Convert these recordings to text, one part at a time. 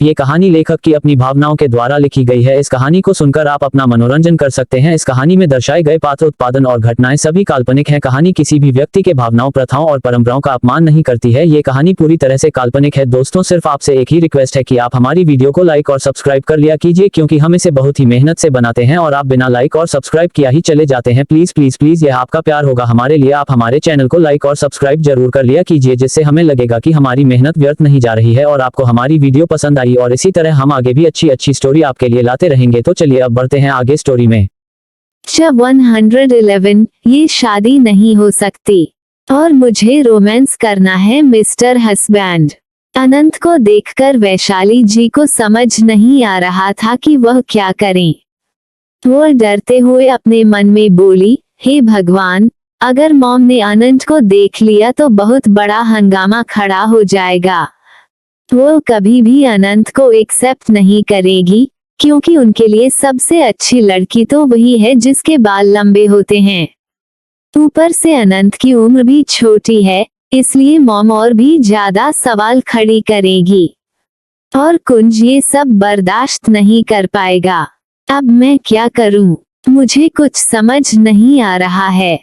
ये कहानी लेखक की अपनी भावनाओं के द्वारा लिखी गई है। इस कहानी को सुनकर आप अपना मनोरंजन कर सकते हैं। इस कहानी में दर्शाए गए पात्र, उत्पादन और घटनाएं सभी काल्पनिक हैं। कहानी किसी भी व्यक्ति के भावनाओं, प्रथाओं और परंपराओं का अपमान नहीं करती है। ये कहानी पूरी तरह से काल्पनिक है। दोस्तों, सिर्फ आपसे एक ही रिक्वेस्ट है कि आप हमारी वीडियो को लाइक और सब्सक्राइब कर लिया कीजिए, क्योंकि हम इसे बहुत ही मेहनत से बनाते हैं और आप बिना लाइक और सब्सक्राइब किया ही चले जाते हैं। प्लीज प्लीज प्लीज, यह आपका प्यार होगा हमारे लिए। आप हमारे चैनल को लाइक और सब्सक्राइब जरूर कर लिया कीजिए, जिससे हमें लगेगा कि हमारी मेहनत व्यर्थ नहीं जा रही है और आपको हमारी वीडियो पसंद आई। और इसी तरह हम आगे भी अच्छी अच्छी स्टोरी आपके लिए लाते रहेंगे। तो चलिए अब बढ़ते हैं आगे स्टोरी में। 111 ये शादी नहीं हो सकती और मुझे रोमांस करना है मिस्टर हस्बैंड। अनंत को देखकर वैशाली जी को समझ नहीं आ रहा था कि वह क्या करें। वो डरते हुए अपने मन में बोली, हे भगवान, अगर मॉम ने अनंत को देख लिया तो बहुत बड़ा हंगामा खड़ा हो जाएगा। वो कभी भी अनंत को एक्सेप्ट नहीं करेगी, क्योंकि उनके लिए सबसे अच्छी लड़की तो वही है जिसके बाल लंबे होते हैं। ऊपर से अनंत की उम्र भी छोटी है, इसलिए मॉम और भी ज्यादा सवाल खड़ी करेगी और कुंज ये सब बर्दाश्त नहीं कर पाएगा। अब मैं क्या करूं? मुझे कुछ समझ नहीं आ रहा है।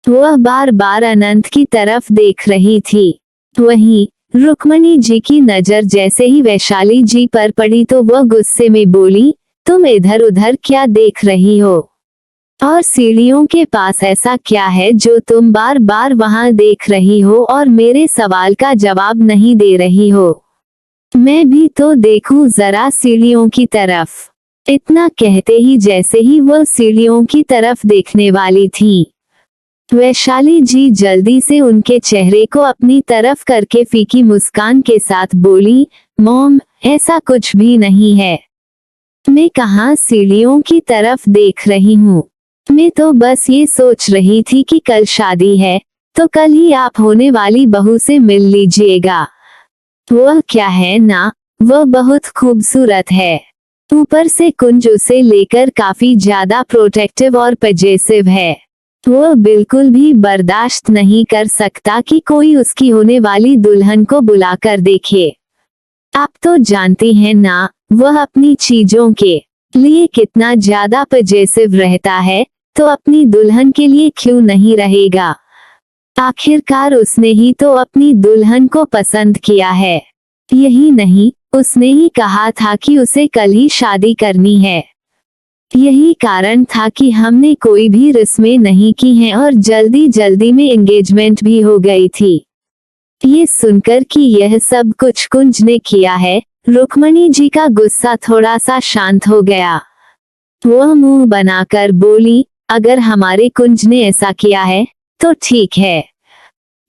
वह बार बार अनंत की तरफ देख रही थी। वहीं रुक्मणी जी की नजर जैसे ही वैशाली जी पर पड़ी तो वह गुस्से में बोली, तुम इधर उधर क्या देख रही हो? और सीढ़ियों के पास ऐसा क्या है जो तुम बार बार वहां देख रही हो और मेरे सवाल का जवाब नहीं दे रही हो? मैं भी तो देखूं जरा सीढ़ियों की तरफ। इतना कहते ही जैसे ही वह सीढ़ियों की तरफ देखने वाली थी, वैशाली जी जल्दी से उनके चेहरे को अपनी तरफ करके फीकी मुस्कान के साथ बोली, मॉम, ऐसा कुछ भी नहीं है। मैं कहाँ सीढ़ियों की तरफ देख रही हूँ? मैं तो बस ये सोच रही थी कि कल शादी है, तो कल ही आप होने वाली बहू से मिल लीजिएगा। वह क्या है ना, वह बहुत खूबसूरत है। ऊपर से कुंज उसे लेकर काफी ज्यादा प्रोटेक्टिव और पजेसिव है। वह बिल्कुल भी बर्दाश्त नहीं कर सकता कि कोई उसकी होने वाली दुल्हन को बुलाकर देखे। आप तो जानती हैं ना, वह अपनी चीजों के लिए कितना ज्यादा पजेसिव रहता है, तो अपनी दुल्हन के लिए क्यों नहीं रहेगा? आखिरकार उसने ही तो अपनी दुल्हन को पसंद किया है। यही नहीं, उसने ही कहा था कि उसे कल ही शादी करनी है। यही कारण था कि हमने कोई भी रस्में नहीं की हैं और जल्दी जल्दी में एंगेजमेंट भी हो गई थी। ये सुनकर कि यह सब कुछ कुंज ने किया है, रुक्मणी जी का गुस्सा थोड़ा सा शांत हो गया। वह मुंह बनाकर बोली, अगर हमारे कुंज ने ऐसा किया है तो ठीक है,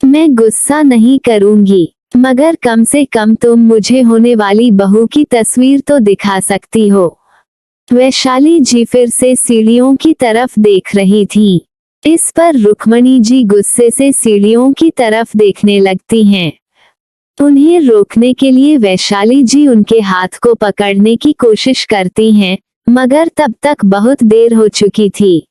मैं गुस्सा नहीं करूंगी, मगर कम से कम तुम मुझे होने वाली बहू की तस्वीर तो दिखा सकती हो। वैशाली जी फिर से सीढ़ियों की तरफ देख रही थी। इस पर रुक्मणी जी गुस्से से सीढ़ियों की तरफ देखने लगती हैं। उन्हें रोकने के लिए वैशाली जी उनके हाथ को पकड़ने की कोशिश करती हैं, मगर तब तक बहुत देर हो चुकी थी।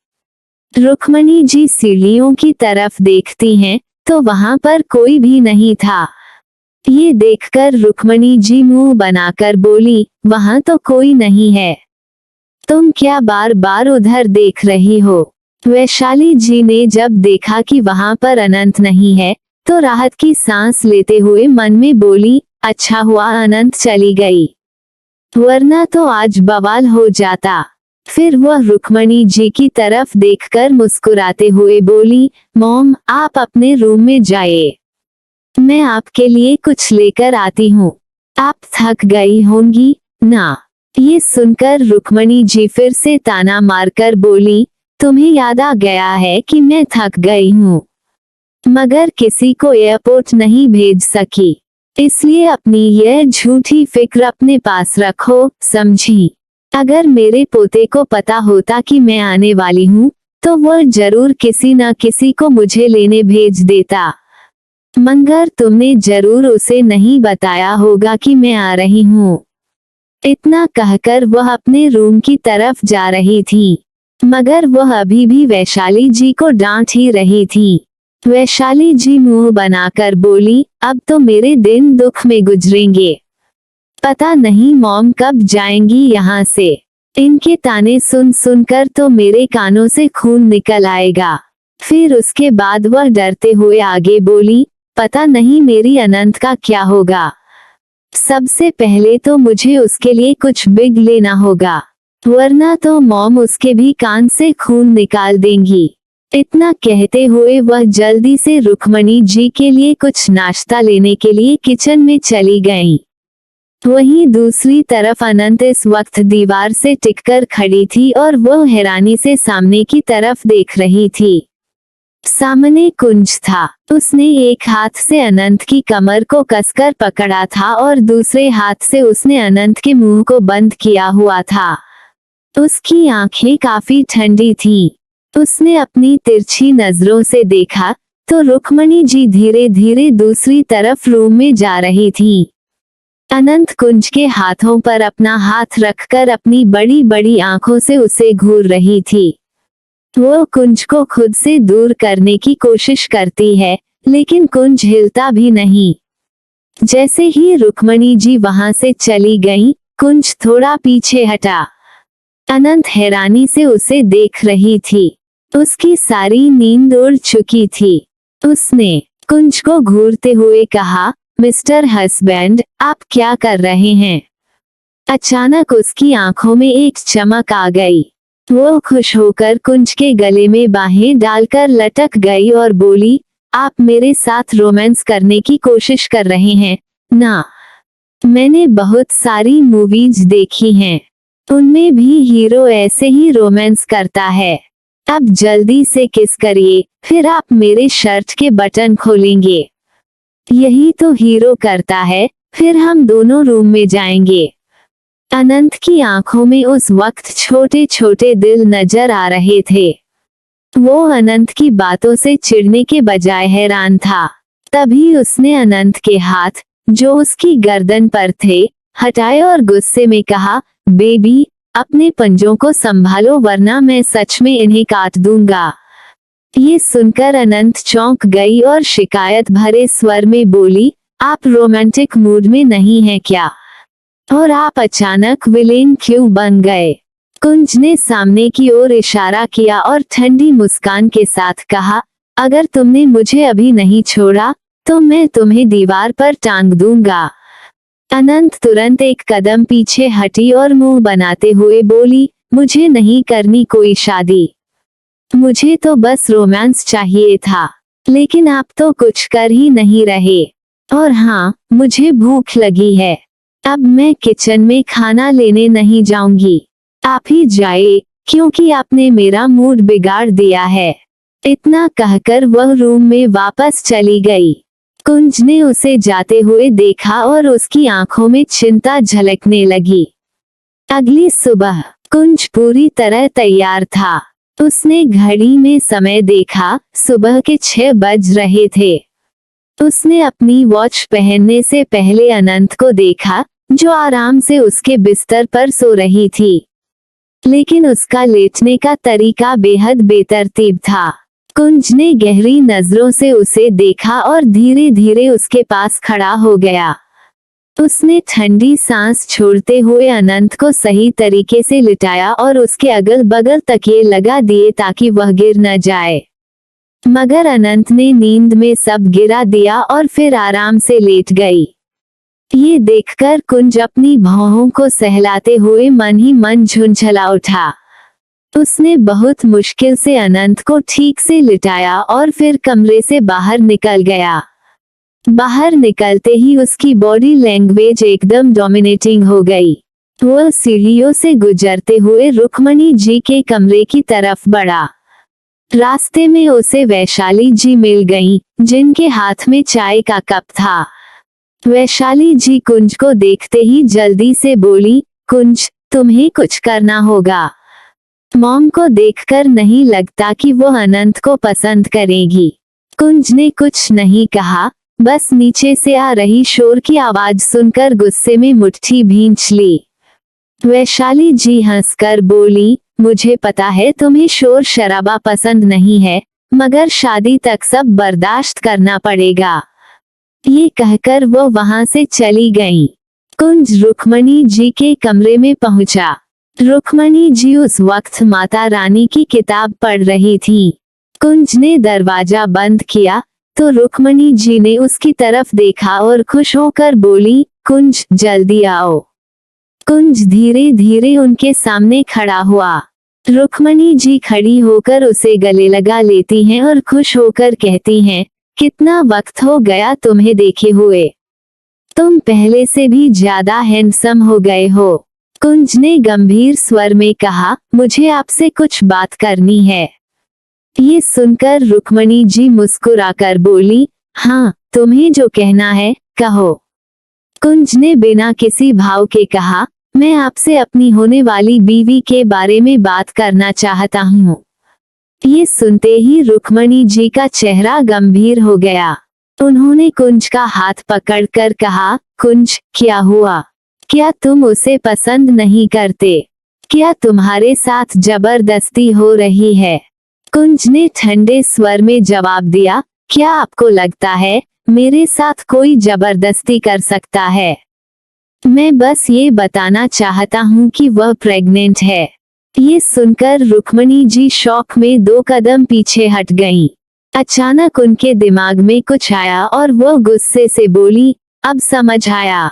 रुक्मणी जी सीढ़ियों की तरफ देखती हैं, तो वहां पर कोई भी नहीं था। ये देखकर रुक्मणी जी मुंह बनाकर बोली, वहां तो कोई नहीं है। तुम क्या बार बार उधर देख रही हो? वैशाली जी ने जब देखा कि वहां पर अनंत नहीं है, तो राहत की सांस लेते हुए मन में बोली, अच्छा हुआ अनंत चली गई, वरना तो आज बवाल हो जाता। फिर वह रुक्मणी जी की तरफ देखकर मुस्कुराते हुए बोली, मॉम, आप अपने रूम में जाइए, मैं आपके लिए कुछ लेकर आती हूँ। आप थक गई होंगी ना? ये सुनकर रुक्मणी जी फिर से ताना मारकर बोली, तुम्हें याद आ गया है कि मैं थक गई हूँ, मगर किसी को एयरपोर्ट नहीं भेज सकी, इसलिए अपनी यह झूठी फिक्र अपने पास रखो, समझी? अगर मेरे पोते को पता होता कि मैं आने वाली हूँ, तो वह जरूर किसी न किसी को मुझे लेने भेज देता, मगर तुमने जरूर उसे नहीं बताया होगा कि मैं आ रही हूँ। इतना कहकर वह अपने रूम की तरफ जा रही थी, मगर वह अभी भी वैशाली जी को डांट ही रही थी। वैशाली जी मुंह बनाकर बोली, अब तो मेरे दिन दुख में गुजरेंगे। पता नहीं मॉम कब जाएंगी यहाँ से। इनके ताने सुन सुनकर तो मेरे कानों से खून निकल आएगा। फिर उसके बाद वह डरते हुए आगे बोली, पता नहीं मेरी अनंत का क्या होगा। सबसे पहले तो मुझे उसके लिए कुछ बिग लेना होगा, वरना तो मॉम उसके भी कान से खून निकाल देंगी। इतना कहते हुए वह जल्दी से रुक्मणी जी के लिए कुछ नाश्ता लेने के लिए किचन में चली गईं। वहीं दूसरी तरफ अनंत इस वक्त दीवार से टिककर खड़ी थी और वह हैरानी से सामने की तरफ देख रही थी। सामने कुंज था। उसने एक हाथ से अनंत की कमर को कसकर पकड़ा था और दूसरे हाथ से उसने अनंत के मुंह को बंद किया हुआ था। उसकी आंखें काफी ठंडी थीं। उसने अपनी तिरछी नजरों से देखा तो रुक्मणी जी धीरे धीरे दूसरी तरफ रूम में जा रही थीं। अनंत कुंज के हाथों पर अपना हाथ रखकर अपनी बड़ी बड़ी आंखों से उसे घूर रही थी। वो कुंज को खुद से दूर करने की कोशिश करती है, लेकिन कुंज हिलता भी नहीं। जैसे ही रुक्मणी जी वहां से चली गईं, कुंज थोड़ा पीछे हटा। अनंत हैरानी से उसे देख रही थी। उसकी सारी नींद उड़ चुकी थी। उसने कुंज को घूरते हुए कहा, मिस्टर हस्बैंड, आप क्या कर रहे हैं? अचानक उसकी आंखों में एक चमक आ गई। वो खुश होकर कुंज के गले में बाहें डालकर लटक गई और बोली, आप मेरे साथ रोमांस करने की कोशिश कर रहे हैं ना? मैंने बहुत सारी मूवीज देखी हैं, उनमें भी हीरो ऐसे ही रोमांस करता है। अब जल्दी से किस करिए, फिर आप मेरे शर्ट के बटन खोलेंगे। यही तो हीरो करता है, फिर हम दोनों रूम में जाएंगे। अनंत की आंखों में उस वक्त छोटे छोटे दिल नजर आ रहे थे। वो अनंत की बातों से चिढ़ने के बजाय हैरान था। तभी उसने अनंत के हाथ, जो उसकी गर्दन पर थे, हटाए और गुस्से में कहा, बेबी, अपने पंजों को संभालो वरना मैं सच में इन्हें काट दूंगा। ये सुनकर अनंत चौंक गई और शिकायत भरे स्वर में बोली, आप रोमांटिक मूड में नहीं हैं क्या? और आप अचानक विलेन क्यों बन गए? कुंज ने सामने की ओर इशारा किया और ठंडी मुस्कान के साथ कहा, अगर तुमने मुझे अभी नहीं छोड़ा तो मैं तुम्हें दीवार पर टांग दूंगा। अनंत तुरंत एक कदम पीछे हटी और मुंह बनाते हुए बोली, मुझे नहीं करनी कोई शादी। मुझे तो बस रोमांस चाहिए था, लेकिन आप तो कुछ कर ही नहीं रहे। और हाँ, मुझे भूख लगी है। अब मैं किचन में खाना लेने नहीं जाऊंगी, आप ही जाए, क्योंकि आपने मेरा मूड बिगाड़ दिया है। इतना कहकर वह रूम में वापस चली गई। कुंज ने उसे जाते हुए देखा और उसकी आंखों में चिंता झलकने लगी। अगली सुबह कुंज पूरी तरह तैयार था। उसने घड़ी में समय देखा, सुबह के 6 बज रहे थे। उसने अपनी वॉच पहनने से पहले अनंत को देखा, जो आराम से उसके बिस्तर पर सो रही थी, लेकिन उसका लेटने का तरीका बेहद बेतरतीब था। कुंज ने गहरी नजरों से उसे देखा और धीरे धीरे उसके पास खड़ा हो गया। उसने ठंडी सांस छोड़ते हुए अनंत को सही तरीके से लिटाया और उसके अगल बगल तकिए लगा दिए ताकि वह गिर न जाए। मगर अनंत ने नींद में सब गिरा दिया और फिर आराम से लेट गई। ये देखकर कुंज अपनी भौहों को सहलाते हुए मन ही मन झुंझला उठा। उसने बहुत मुश्किल से अनंत को ठीक से लिटाया और फिर कमरे से बाहर निकल गया। बाहर निकलते ही उसकी बॉडी लैंग्वेज एकदम डोमिनेटिंग हो गई। वह सीढ़ियों से गुजरते हुए रुक्मणी जी के कमरे की तरफ बढ़ा। रास्ते में उसे वैशाली जी मिल गईं, जिनके हाथ में चाय का कप था। वैशाली जी कुंज को देखते ही जल्दी से बोली, कुंज, तुम्हें कुछ करना होगा। मॉम को देखकर नहीं लगता कि वो अनंत को पसंद करेगी। कुंज ने कुछ नहीं कहा, बस नीचे से आ रही शोर की आवाज सुनकर गुस्से में मुट्ठी भींच ली। वैशाली जी हंसकर बोली, मुझे पता है तुम्हें शोर शराबा पसंद नहीं है, मगर शादी तक सब बर्दाश्त करना पड़ेगा। ये कहकर वो वहां से चली गईं। कुंज रुक्मणी जी के कमरे में पहुंचा। रुक्मणी जी उस वक्त माता रानी की किताब पढ़ रही थी। कुंज ने दरवाजा बंद किया तो रुक्मणी जी ने उसकी तरफ देखा और खुश होकर बोली, कुंज जल्दी आओ। कुंज धीरे धीरे उनके सामने खड़ा हुआ। रुक्मणी जी खड़ी होकर उसे गले लगा लेती हैं और खुश होकर कहती हैं, कितना वक्त हो गया तुम्हें देखे हुए, तुम पहले से भी ज्यादा हैंडसम हो गए हो। कुंज ने गंभीर स्वर में कहा, मुझे आपसे कुछ बात करनी है। ये सुनकर रुक्मणी जी मुस्कुराकर बोली, हाँ तुम्हें जो कहना है कहो। कुंज ने बिना किसी भाव के कहा, मैं आपसे अपनी होने वाली बीवी के बारे में बात करना चाहता हूँ। ये सुनते ही रुक्मणी जी का चेहरा गंभीर हो गया। उन्होंने कुंज का हाथ पकड़कर कहा, कुंज क्या हुआ, क्या तुम उसे पसंद नहीं करते, क्या तुम्हारे साथ जबरदस्ती हो रही है। कुंज ने ठंडे स्वर में जवाब दिया, क्या आपको लगता है मेरे साथ कोई जबरदस्ती कर सकता है। मैं बस ये बताना चाहता हूँ कि वह प्रेग्नेंट है। ये सुनकर रुक्मणी जी शौक में 2 कदम पीछे हट गईं। अचानक उनके दिमाग में कुछ आया और वो गुस्से से बोली, अब समझ आया,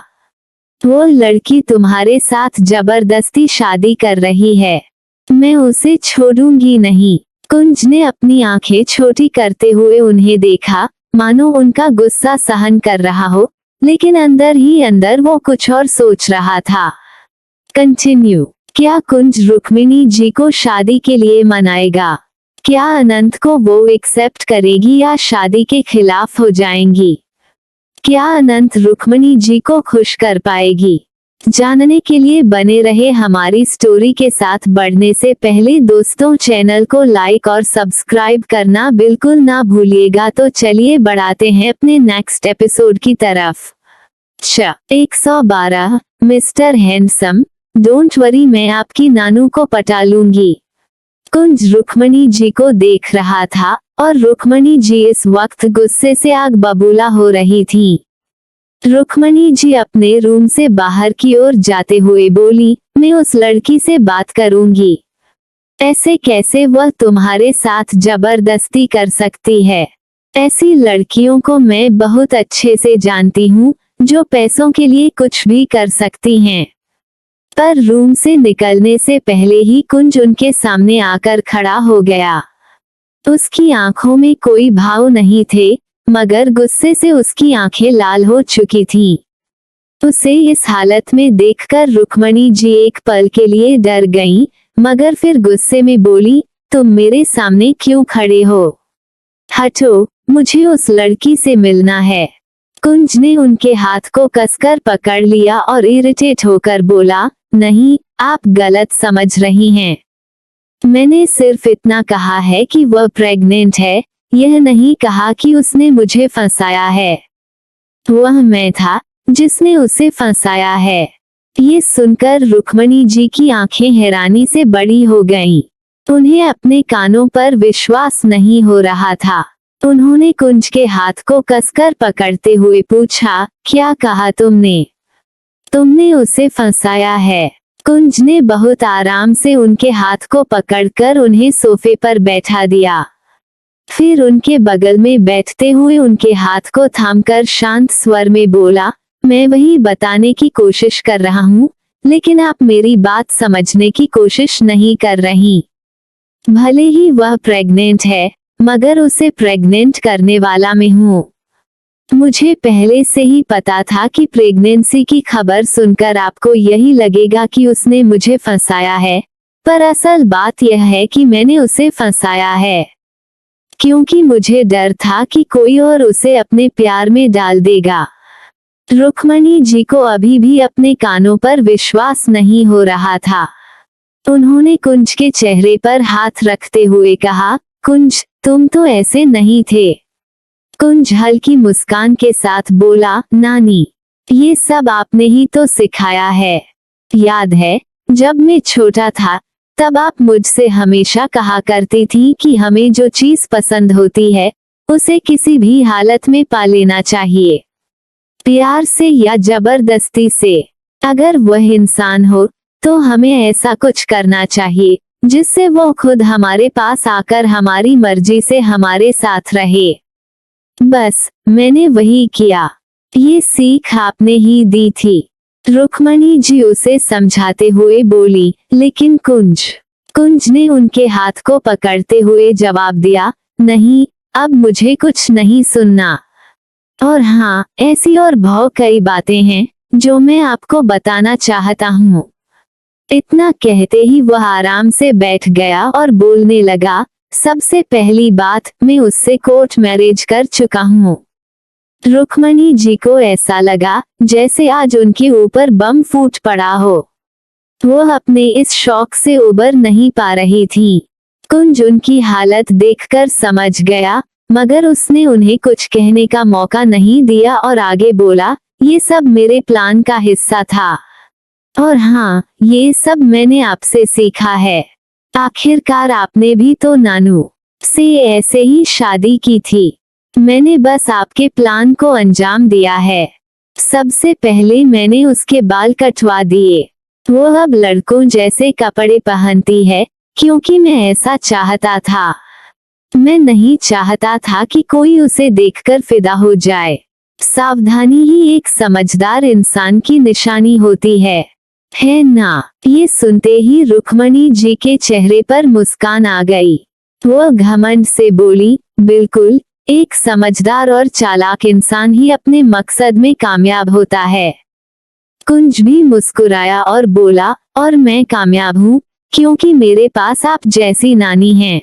वो लड़की तुम्हारे साथ जबरदस्ती शादी कर रही है, मैं उसे छोड़ूंगी नहीं। कुंज ने अपनी आंखें छोटी करते हुए उन्हें देखा, मानो उनका गुस्सा सहन कर रहा हो, लेकिन अंदर ही अंदर वो कुछ और सोच रहा था। कंटिन्यू। क्या कुंज रुक्मिणी जी को शादी के लिए मनाएगा? क्या अनंत को वो एक्सेप्ट करेगी या शादी के खिलाफ हो जाएंगी? क्या अनंत रुक्मिणी जी को खुश कर पाएगी? जानने के लिए बने रहे हमारी स्टोरी के साथ। बढ़ने से पहले दोस्तों चैनल को लाइक और सब्सक्राइब करना बिल्कुल ना भूलिएगा। तो चलिए बढ़ाते हैं अपने नेक्स्ट एपिसोड की तरफ। 112 मिस्टर हैंडसम, डोंट वरी, मैं आपकी नानू को पटा लूंगी। कुंज रुक्मिणी जी को देख रहा था और रुक्मिणी जी इस वक्त गुस्से से आग बबूला हो रही थी। रुक्मिणी जी अपने रूम से बाहर की ओर जाते हुए बोली, मैं उस लड़की से बात करूंगी। ऐसे कैसे वह तुम्हारे साथ जबरदस्ती कर सकती है? ऐसी लड़कियों को मैं बहुत अच्छे से जानती हूँ, जो पैसों के लिए कुछ भी कर सकती हैं। पर रूम से निकलने से पहले ही कुंज उनके सामने आकर खड़ा हो गया। उसकी आंखों में कोई भाव नहीं थे, मगर गुस्से से उसकी आंखें लाल हो चुकी थीं। उसे इस हालत में देखकर रुक्मिणी जी एक पल के लिए डर गईं, मगर फिर गुस्से में बोली, तुम मेरे सामने क्यों खड़े हो? हटो, मुझे उस लड़की से मिलना है। कुंज ने उनके हाथ को कसकर पकड़ लिया और इरिटेट होकर बोला, नहीं, आप गलत समझ रही हैं। मैंने सिर्फ इतना कहा है कि वह प्रेग्नेंट है, यह नहीं कहा कि उसने मुझे फंसाया है। वह मैं था जिसने उसे फंसाया है। ये सुनकर रुक्मिणी जी की आंखें हैरानी से बड़ी हो गईं। उन्हें अपने कानों पर विश्वास नहीं हो रहा था। उन्होंने कुंज के हाथ को कसकर पकड़ते हुए पूछा, क्या कहा तुमने? तुमने उसे फंसाया है। कुंज ने बहुत आराम से उनके हाथ को पकड़कर उन्हें सोफे पर बैठा दिया। फिर उनके बगल में बैठते हुए उनके हाथ को थामकर शांत स्वर में बोला, मैं वही बताने की कोशिश कर रहा हूँ, लेकिन आप मेरी बात समझने की कोशिश नहीं कर रही। भले ही वह प्रेग्नेंट है, मगर उसे प्रेग्नेंट करने वाला मैं हूँ। मुझे पहले से ही पता था कि प्रेगनेंसी की खबर सुनकर आपको यही लगेगा कि उसने मुझे फंसाया है, पर असल बात यह है कि मैंने उसे फंसाया है, क्योंकि मुझे डर था कि कोई और उसे अपने प्यार में डाल देगा। रुक्मिणी जी को अभी भी अपने कानों पर विश्वास नहीं हो रहा था। उन्होंने कुंज के चेहरे पर हाथ रखते हुए कहा, कुंज, तुम तो ऐसे नहीं थे। कुंज हल्की मुस्कान के साथ बोला, नानी, ये सब आपने ही तो सिखाया है। याद है, जब मैं छोटा था तब आप मुझसे हमेशा कहा करती थी कि हमें जो चीज पसंद होती है उसे किसी भी हालत में पा लेना चाहिए, प्यार से या जबरदस्ती से। अगर वह इंसान हो तो हमें ऐसा कुछ करना चाहिए जिससे वो खुद हमारे पास आकर हमारी मर्जी से हमारे साथ रहे। बस मैंने वही किया। ये सीख आपने ही दी थी। रुक्मणी जी उसे समझाते हुए बोली। लेकिन कुंज ने उनके हाथ को पकड़ते हुए जवाब दिया, नहीं, अब मुझे कुछ नहीं सुनना। और हाँ, ऐसी और बहुत कई बातें हैं जो मैं आपको बताना चाहता हूँ। इतना कहते ही वह आराम से बैठ गया और बोलने लगा, सबसे पहली बात, मैं उससे कोर्ट मैरिज कर चुका हूँ। रुक्मणी जी को ऐसा लगा जैसे आज उनके ऊपर बम फूट पड़ा हो। वो अपने इस शौक से उबर नहीं पा रही थी। कुंज उनकी हालत देखकर समझ गया, मगर उसने उन्हें कुछ कहने का मौका नहीं दिया और आगे बोला, ये सब मेरे प्लान का हिस्सा था। और हाँ, ये सब मैंने आपसे सीखा है। आखिरकार आपने भी तो नानू से ऐसे ही शादी की थी। मैंने बस आपके प्लान को अंजाम दिया है। सबसे पहले मैंने उसके बाल कटवा दिए। वो अब लड़कों जैसे कपड़े पहनती है क्योंकि मैं ऐसा चाहता था। मैं नहीं चाहता था कि कोई उसे देखकर फिदा हो जाए। सावधानी ही एक समझदार इंसान की निशानी होती है ना? ये सुनते ही रुक्मणी जी के चेहरे पर मुस्कान आ गई। वो घमंड से बोली, बिल्कुल, एक समझदार और चालाक इंसान ही अपने मकसद में कामयाब होता है। कुंज भी मुस्कुराया और बोला, और मैं कामयाब हूँ क्योंकि मेरे पास आप जैसी नानी हैं।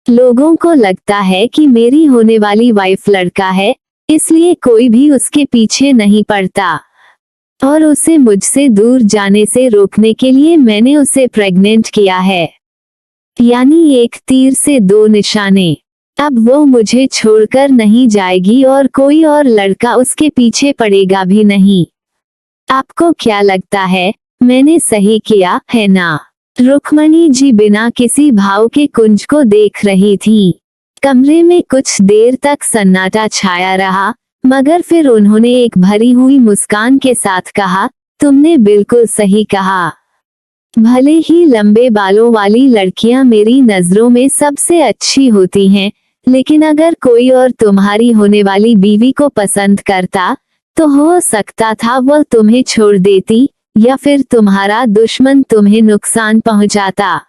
लोगों को लगता है कि मेरी होने वाली वाइफ लड़का है, इसलिए कोई भी उसके पीछे नहीं पड़ता। और उसे मुझसे दूर जाने से रोकने के लिए मैंने उसे प्रेग्नेंट किया है। यानी एक तीर से दो निशाने। अब वो मुझे छोड़कर नहीं जाएगी और कोई और लड़का उसके पीछे पड़ेगा भी नहीं। आपको क्या लगता है, मैंने सही किया है ना? रुक्मणी जी बिना किसी भाव के कुंज को देख रही थी। कमरे में कुछ देर तक सन्नाटा छाया रहा, मगर फिर उन्होंने एक भरी हुई मुस्कान के साथ कहा, तुमने बिल्कुल सही कहा। भले ही लंबे बालों वाली लड़कियां मेरी नजरों में सबसे अच्छी होती हैं, लेकिन अगर कोई और तुम्हारी होने वाली बीवी को पसंद करता तो हो सकता था वह तुम्हें छोड़ देती, या फिर तुम्हारा दुश्मन तुम्हें नुकसान पहुंचाता।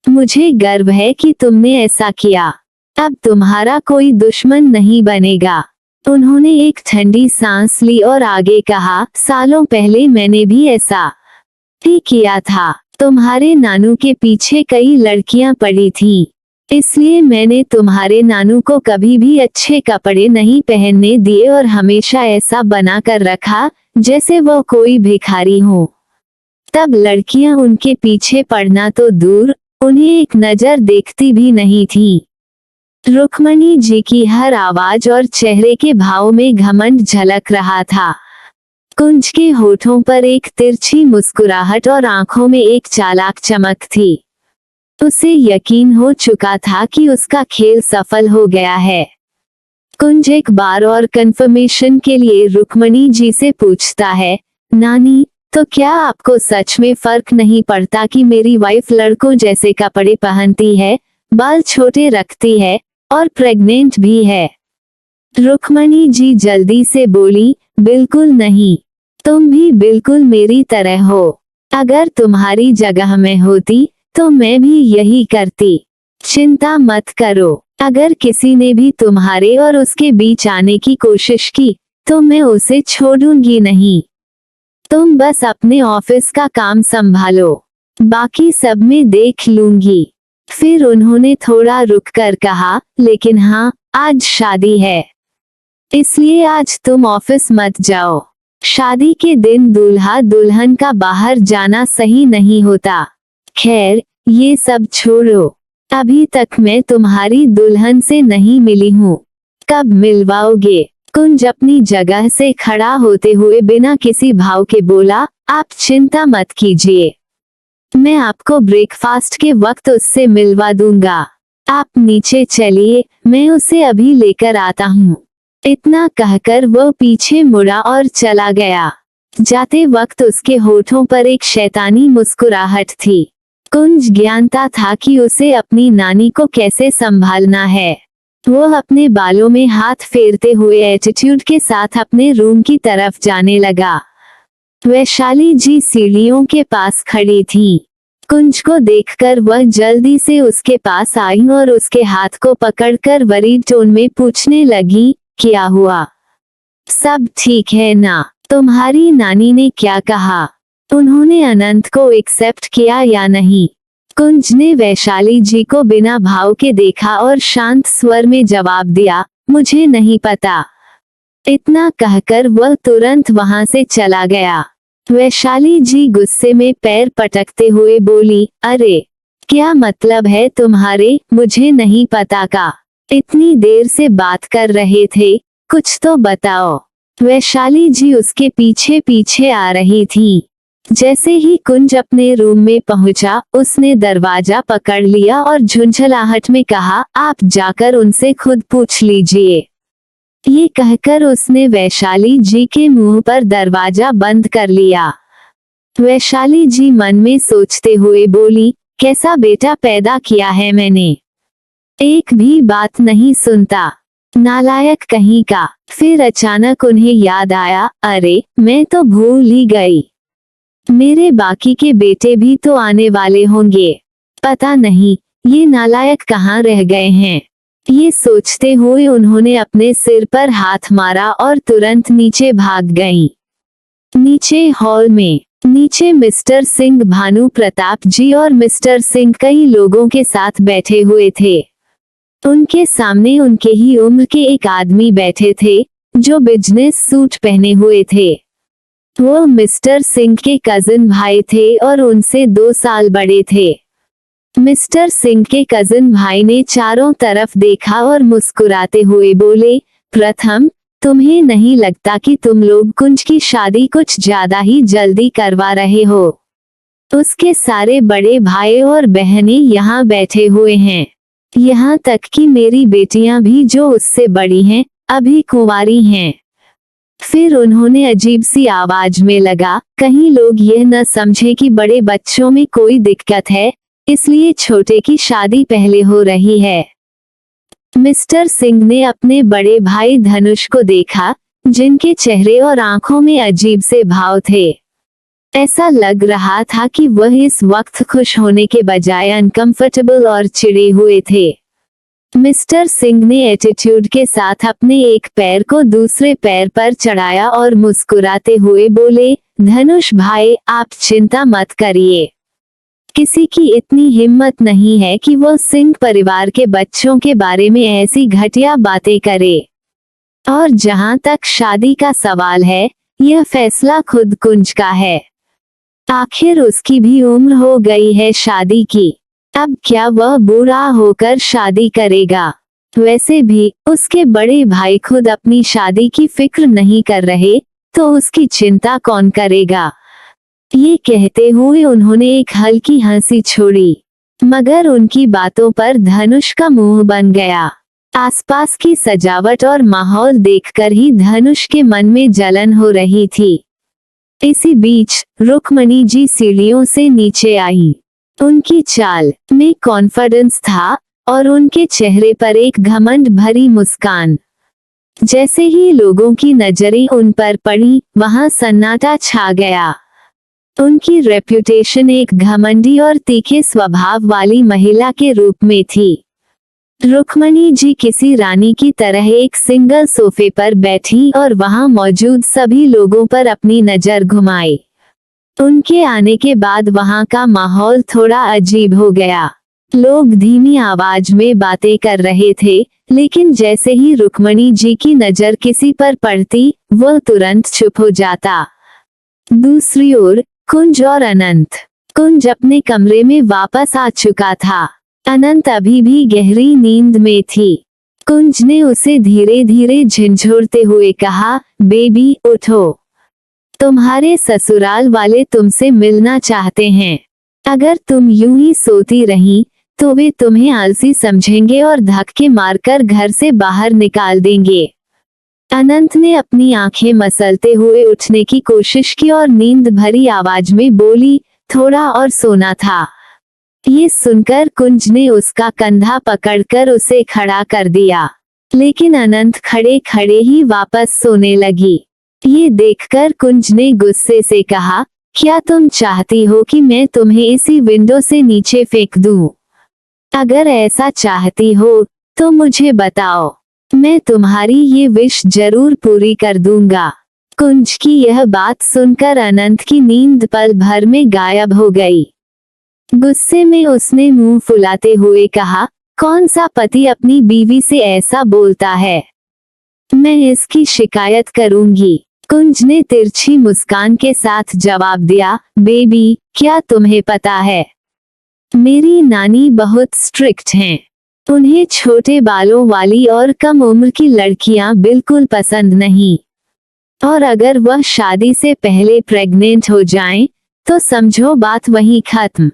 मुझे गर्व है कि तुमने ऐसा किया। अब तुम्हारा कोई दुश्मन नहीं बनेगा। उन्होंने एक ठंडी सांस ली और आगे कहा, सालों पहले मैंने भी ऐसा ही किया था। तुम्हारे नानू के पीछे कई लड़कियां पड़ी थीं, इसलिए मैंने तुम्हारे नानू को कभी भी अच्छे कपड़े नहीं पहनने दिए और हमेशा ऐसा बना कर रखा जैसे वो कोई भिखारी हो। तब लड़कियां उनके पीछे पड़ना तो दूर, उन्हें एक नजर देखती भी नहीं थी। रुक्मणी जी की हर आवाज और चेहरे के भाव में घमंड झलक रहा था। कुंज के होठों पर एक तिरछी मुस्कुराहट और आंखों में एक चालाक चमक थी। उसे यकीन हो चुका था कि उसका खेल सफल हो गया है। कुंज एक बार और कंफर्मेशन के लिए रुक्मणी जी से पूछता है, नानी, तो क्या आपको सच में फर्क नहीं पड़ता कि मेरी वाइफ लड़कों जैसे कपड़े पहनती है, बाल छोटे रखती है और प्रेग्नेंट भी है? रुक्मणी जी जल्दी से बोली, बिल्कुल नहीं, तुम भी बिल्कुल मेरी तरह हो। अगर तुम्हारी जगह में होती तो मैं भी यही करती। चिंता मत करो, अगर किसी ने भी तुम्हारे और उसके बीच आने की कोशिश की तो मैं उसे छोड़ूंगी नहीं। तुम बस अपने ऑफिस का काम संभालो, बाकी सब मैं देख लूंगी। फिर उन्होंने थोड़ा रुककर कहा, लेकिन हाँ, आज शादी है, इसलिए आज तुम ऑफिस मत जाओ। शादी के दिन दूल्हा दुल्हन का बाहर जाना सही नहीं होता। खैर, ये सब छोड़ो, अभी तक मैं तुम्हारी दुल्हन से नहीं मिली हूँ, कब मिलवाओगे? कुंज अपनी जगह से खड़ा होते हुए बिना किसी भाव के बोला, आप चिंता मत कीजिए, मैं आपको ब्रेकफास्ट के वक्त उससे मिलवा दूंगा। आप नीचे चलिए, मैं उसे अभी लेकर आता हूँ। इतना कहकर वो पीछे मुड़ा और चला गया। जाते वक्त उसके होठों पर एक शैतानी मुस्कुराहट थी। कुंज जानता था कि उसे अपनी नानी को कैसे संभालना है। वो अपने बालों में हाथ फेरते हुए एटीट्यूड के साथ अपने रूम की तरफ जाने लगा। वैशाली जी सीढ़ियों के पास खड़ी थी। कुंज को देखकर वह जल्दी से उसके पास आई और उसके हाथ को पकड़कर वरीड टोन में पूछने लगी, क्या हुआ? सब ठीक है ना? तुम्हारी नानी ने क्या कहा? उन्होंने अनंत को एक्सेप्ट किया या नहीं? कुंज ने वैशाली जी को बिना भाव के देखा और शांत स्वर में जवाब दिया, मुझे नहीं पता। इतना कहकर वह तुरंत वहां से चला गया। वैशाली जी गुस्से में पैर पटकते हुए बोली, अरे क्या मतलब है तुम्हारे मुझे नहीं पता का? इतनी देर से बात कर रहे थे, कुछ तो बताओ। वैशाली जी उसके पीछे पीछे आ रही थी। जैसे ही कुंज अपने रूम में पहुंचा, उसने दरवाजा पकड़ लिया और झुंझलाहट में कहा, आप जाकर उनसे खुद पूछ लीजिए। ये कहकर उसने वैशाली जी के मुंह पर दरवाजा बंद कर लिया। वैशाली जी मन में सोचते हुए बोली, कैसा बेटा पैदा किया है मैंने, एक भी बात नहीं सुनता, नालायक कहीं का। फिर अचानक उन्हें याद आया, अरे मैं तो भूल ही गई, मेरे बाकी के बेटे भी तो आने वाले होंगे, पता नहीं ये नालायक कहाँ रह गए हैं। ये सोचते हुए उन्होंने अपने सिर पर हाथ मारा और तुरंत नीचे भाग गईं। नीचे हॉल में नीचे मिस्टर सिंह भानु प्रताप जी और मिस्टर सिंह कई लोगों के साथ बैठे हुए थे। उनके सामने उनके ही उम्र के एक आदमी बैठे थे जो बिजनेस सूट पहने हुए थे। वो मिस्टर सिंह के कजिन भाई थे और उनसे 2 साल बड़े थे। मिस्टर सिंह के कजिन भाई ने चारों तरफ देखा और मुस्कुराते हुए बोले, प्रथम तुम्हें नहीं लगता कि तुम लोग कुंज की शादी कुछ ज्यादा ही जल्दी करवा रहे हो? उसके सारे बड़े भाई और बहनें यहाँ बैठे हुए हैं, यहाँ तक कि मेरी बेटियां भी जो उससे बड़ी हैं अभी कुंवारी हैं। फिर उन्होंने अजीब सी आवाज में लगा, कहीं लोग यह न समझे कि बड़े बच्चों में कोई दिक्कत है, इसलिए छोटे की शादी पहले हो रही है। मिस्टर सिंह ने अपने बड़े भाई धनुष को देखा, जिनके चेहरे और आंखों में अजीब से भाव थे। ऐसा लग रहा था कि वह इस वक्त खुश होने के बजाय अनकंफर्टेबल और चिढ़े हुए थे। मिस्टर सिंह ने एटीट्यूड के साथ अपने एक पैर को दूसरे पैर पर चढ़ाया और मुस्कुराते हुए बोले, धनुष भाई आप चिंता मत करिए, किसी की इतनी हिम्मत नहीं है कि वो सिंह परिवार के बच्चों के बारे में ऐसी घटिया बातें करे। और जहां तक शादी का सवाल है, यह फैसला खुद कुंज का है। आखिर उसकी भी उम्र हो गई है शादी की, अब क्या वह बूढ़ा होकर शादी करेगा? वैसे भी उसके बड़े भाई खुद अपनी शादी की फिक्र नहीं कर रहे, तो उसकी चिंता कौन करेगा? ये कहते हुए उन्होंने एक हल्की हंसी छोड़ी, मगर उनकी बातों पर धनुष का मुंह बन गया। आसपास की सजावट और माहौल देखकर ही धनुष के मन में जलन हो रही थी। इसी बीच रुक्मणी जी सीढ़ियों से नीचे आई। उनकी चाल में कॉन्फिडेंस था और उनके चेहरे पर एक घमंड भरी मुस्कान। जैसे ही लोगों की नजरें उन पर पड़ी, वहां सन्नाटा छा गया। उनकी रेप्यूटेशन एक घमंडी और तीखे स्वभाव वाली महिला के रूप में थी। रुक्मणी जी किसी रानी की तरह एक सिंगल सोफे पर बैठी और वहां मौजूद सभी लोगों पर अपनी नजर घुमाई। उनके आने के बाद वहां का माहौल थोड़ा अजीब हो गया। लोग धीमी आवाज में बातें कर रहे थे, लेकिन जैसे ही रुक्मणी जी की नजर किसी पर पड़ती, वह तुरंत चुप हो जाता। दूसरी ओर कुंज और अनंत। कुंज अपने कमरे में वापस आ चुका था। अनंत अभी भी गहरी नींद में थी। कुंज ने उसे धीरे धीरे झिंझोरते हुए कहा, बेबी उठो, तुम्हारे ससुराल वाले तुमसे मिलना चाहते हैं। अगर तुम यूं ही सोती रही तो वे तुम्हें आलसी समझेंगे और धक्के मारकर घर से बाहर निकाल देंगे। अनंत ने अपनी आंखें मसलते हुए उठने की कोशिश की और नींद भरी आवाज में बोली, थोड़ा और सोना था। ये सुनकर कुंज ने उसका कंधा पकड़कर उसे खड़ा कर दिया, लेकिन अनंत खड़े खड़े ही वापस सोने लगी। ये देखकर कुंज ने गुस्से से कहा, क्या तुम चाहती हो कि मैं तुम्हें इसी विंडो से नीचे फेंक दूं? अगर ऐसा चाहती हो तो मुझे बताओ, मैं तुम्हारी ये विश जरूर पूरी कर दूंगा। कुंज की यह बात सुनकर अनंत की नींद पल भर में गायब हो गई। गुस्से में उसने मुंह फुलाते हुए कहा, कौन सा पति अपनी बीवी से ऐसा बोलता है? मैं इसकी शिकायत करूंगी। कुंज ने तिरछी मुस्कान के साथ जवाब दिया, बेबी, क्या तुम्हें पता है, मेरी नानी बहुत स्ट्रिक्ट हैं। उन्हें छोटे बालों वाली और कम उम्र की लड़कियां बिल्कुल पसंद नहीं, और अगर वह शादी से पहले प्रेग्नेंट हो जाएं, तो समझो बात वहीं खत्म।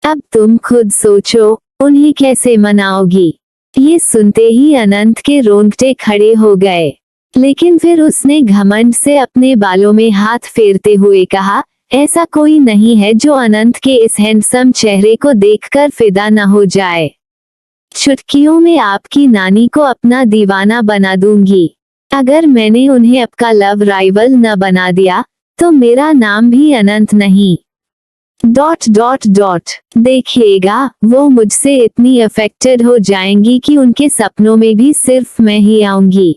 अब तुम खुद सोचो, उन्हें कैसे मनाओगी? ये सुनते ही अनंत के रोंगटे खड़े हो गए, लेकिन फिर उसने घमंड से अपने बालों में हाथ फेरते हुए कहा, ऐसा कोई नहीं है जो अनंत के इस हैंडसम चेहरे को देखकर फिदा न हो जाए। चुटकियों में आपकी नानी को अपना दीवाना बना दूंगी। अगर मैंने उन्हें आपका लव राइवल न बना दिया, तो मेरा नाम भी अनंत नहीं। ... देखिएगा, वो मुझसे इतनी अफेक्टेड हो जाएंगी कि उनके सपनों में भी सिर्फ मैं ही आऊंगी।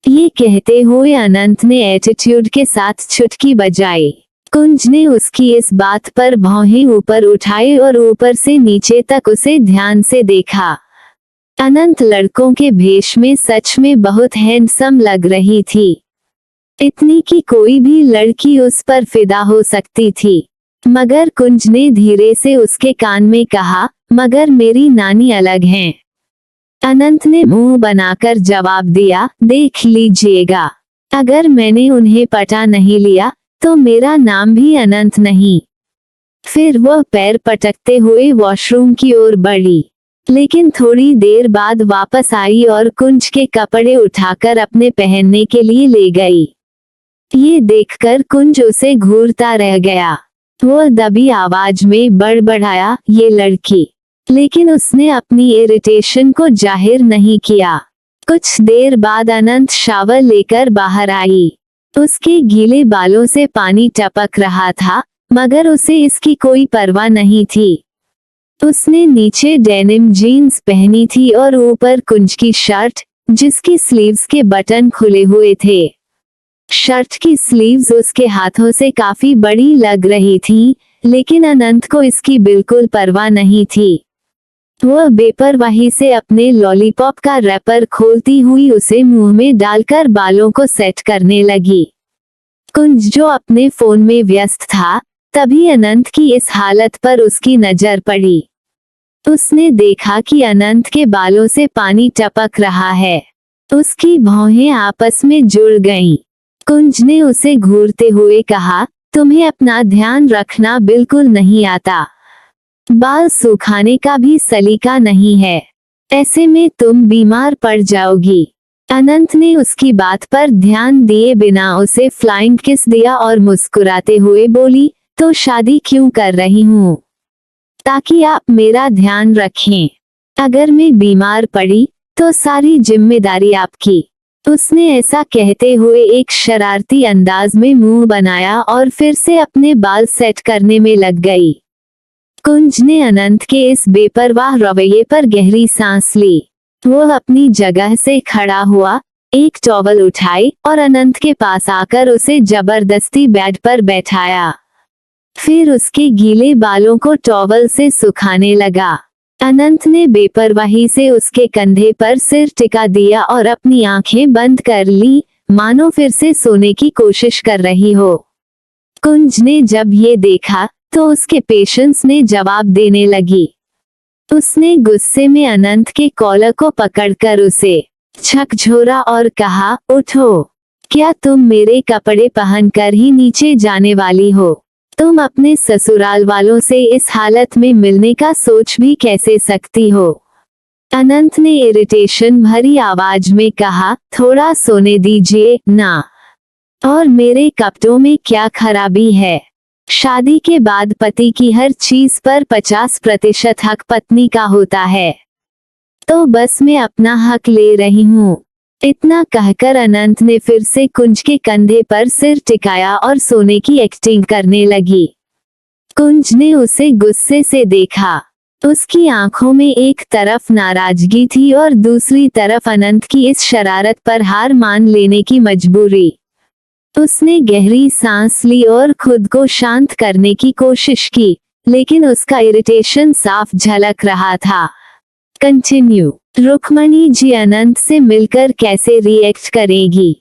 ये कहते हुए अनंत ने एटीट्यूड के साथ चुटकी बजाई। कुंज ने उसकी इस बात पर भौहें ऊपर उठाई और ऊपर से नीचे तक उसे ध्यान से देखा। अनंत लड़कों के भेष में सच में बहुत हैंडसम लग रही थी, इतनी कि कोई भी लड़की उस पर फिदा हो सकती थी। मगर कुंज ने धीरे से उसके कान में कहा, मगर मेरी नानी अलग हैं। अनंत ने मुंह बनाकर जवाब दिया, देख लीजिएगा, अगर मैंने उन्हें पटा नहीं लिया तो मेरा नाम भी अनंत नहीं। फिर वह पैर पटकते हुए वॉशरूम की ओर बढ़ी, लेकिन थोड़ी देर बाद वापस आई और कुंज के कपड़े उठाकर अपने पहनने के लिए ले गई। ये देखकर कुंज उसे घूरता रह गया। वह दबी आवाज में बड़बड़ाया, ये लड़की। लेकिन उसने अपनी इरिटेशन को जाहिर नहीं किया। कुछ देर बाद अनंत शावर लेकर बाहर आई। उसके गीले बालों से पानी टपक रहा था, मगर उसे इसकी कोई परवाह नहीं थी। उसने नीचे डेनिम जीन्स पहनी थी और ऊपर कुंज की शर्ट, जिसकी स्लीव्स के बटन खुले हुए थे। शर्ट की स्लीव्स उसके हाथों से काफी बड़ी लग रही थी, लेकिन अनंत को इसकी बिल्कुल परवाह नहीं थी। वह बेपरवाही से अपने लॉलीपॉप का रैपर खोलती हुई उसे मुंह में डालकर बालों को सेट करने लगी। कुंज जो अपने फोन में व्यस्त था, तभी अनंत की इस हालत पर उसकी नजर पड़ी। उसने देखा कि अनंत के बालों से पानी टपक रहा है। उसकी भौहें आपस में जुड़ गईं। कुंज ने उसे घूरते हुए कहा, तुम्हें अपना ध्यान रखना बिल्कुल नहीं आता। बाल सुखाने का भी सलीका नहीं है, ऐसे में तुम बीमार पड़ जाओगी। अनंत ने उसकी बात पर ध्यान दिए बिना उसे फ्लाइंग किस दिया और मुस्कुराते हुए बोली, तो शादी क्यों कर रही हूँ? ताकि आप मेरा ध्यान रखें। अगर मैं बीमार पड़ी तो सारी जिम्मेदारी आपकी। उसने ऐसा कहते हुए एक शरारती अंदाज में मुंह बनाया और फिर से अपने बाल सेट करने में लग गई। कुंज ने अनंत के इस बेपरवाह रवैये पर गहरी सांस ली। वह अपनी जगह से खड़ा हुआ, एक टॉवल उठाई और अनंत के पास आकर उसे जबरदस्ती बेड पर बैठाया। फिर उसके गीले बालों को टॉवल से सुखाने लगा। अनंत ने बेपरवाही से उसके कंधे पर सिर टिका दिया और अपनी आंखें बंद कर ली, मानो फिर से सोने की कोशिश कर रही हो। कुंज ने जब ये देखा तो उसके पेशेंस ने जवाब देने लगी। उसने गुस्से में अनंत के कॉलर को पकड़कर उसे झकझोरा और कहा, उठो। क्या तुम मेरे कपड़े पहनकर ही नीचे जाने वाली हो? तुम अपने ससुराल वालों से इस हालत में मिलने का सोच भी कैसे सकती हो? अनंत ने इरिटेशन भरी आवाज में कहा, थोड़ा सोने दीजिए ना। और मेरे कपड़ों में क्या खराबी है? शादी के बाद पति की हर चीज पर 50% हक पत्नी का होता है, तो बस मैं अपना हक ले रही हूँ। इतना कहकर अनंत ने फिर से कुंज के कंधे पर सिर टिकाया और सोने की एक्टिंग करने लगी। कुंज ने उसे गुस्से से देखा। उसकी आंखों में एक तरफ नाराजगी थी और दूसरी तरफ अनंत की इस शरारत पर हार मान लेने की मजबूरी। उसने गहरी सांस ली और खुद को शांत करने की कोशिश की, लेकिन उसका इरिटेशन साफ झलक रहा था। कंटिन्यू। रुक्मणी जी अनंत से मिलकर कैसे रिएक्ट करेगी?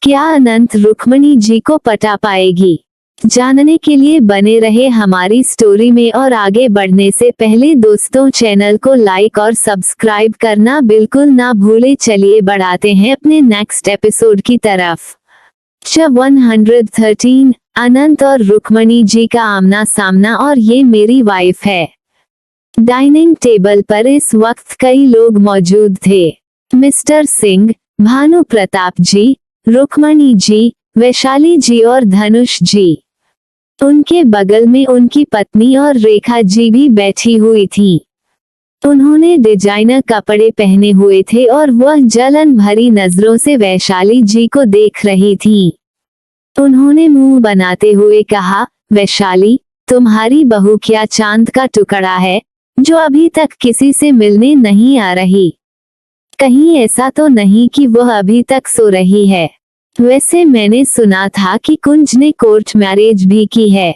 क्या अनंत रुक्मणी जी को पटा पाएगी? जानने के लिए बने रहे हमारी स्टोरी में, और आगे बढ़ने से पहले दोस्तों चैनल को लाइक और सब्सक्राइब करना बिल्कुल ना भूले। चलिए बढ़ाते हैं अपने नेक्स्ट एपिसोड की तरफ। चैप्टर 113, अनंत और रुक्मणी जी का आमना सामना। और ये मेरी वाइफ है। डाइनिंग टेबल पर इस वक्त कई लोग मौजूद थे। मिस्टर सिंह, भानु प्रताप जी, रुक्मणी जी, वैशाली जी और धनुष जी। उनके बगल में उनकी पत्नी और रेखा जी भी बैठी हुई थी। उन्होंने डिजाइनर कपड़े पहने हुए थे और वह जलन भरी नजरों से वैशाली जी को देख रही थी। उन्होंने मुंह बनाते हुए कहा, वैशाली, तुम्हारी बहू क्या चांद का टुकड़ा है, जो अभी तक किसी से मिलने नहीं आ रही? कहीं ऐसा तो नहीं कि वह अभी तक सो रही है? वैसे मैंने सुना था कि कुंज ने कोर्ट मैरिज भी की है।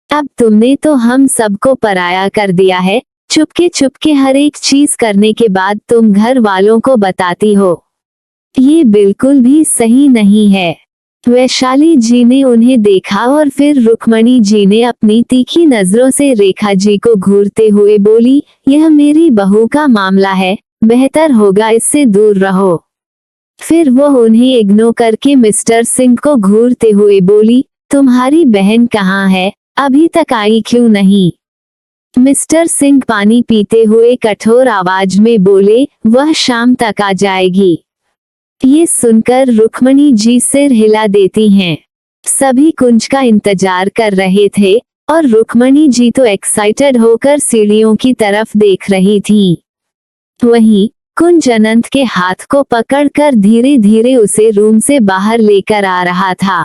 अब तुमने तो हम सबको पराया कर दिया है। चुपके चुपके हर एक चीज करने के बाद तुम घर वालों को बताती हो। ये बिल्कुल भी सही नहीं है। वैशाली जी ने उन्हें देखा और फिर रुक्मणी जी ने अपनी तीखी नजरों से रेखा जी को घूरते हुए बोली, यह मेरी बहू का मामला है, बेहतर होगा इससे दूर रहो। फिर वो उन्हें इग्नोर करके मिस्टर सिंह को घूरते हुए बोली, तुम्हारी बहन कहाँ है, अभी तक आई क्यों नहीं? मिस्टर सिंह पानी पीते हुए कठोर आवाज में बोले, वह शाम तक आ जाएगी। ये सुनकर रुक्मणी जी सिर हिला देती हैं। सभी कुंज का इंतजार कर रहे थे और रुक्मणी जी तो एक्साइटेड होकर सीढ़ियों की तरफ देख रही थी। वहीं कुंज अनंत के हाथ को पकड़कर धीरे धीरे उसे रूम से बाहर लेकर आ रहा था।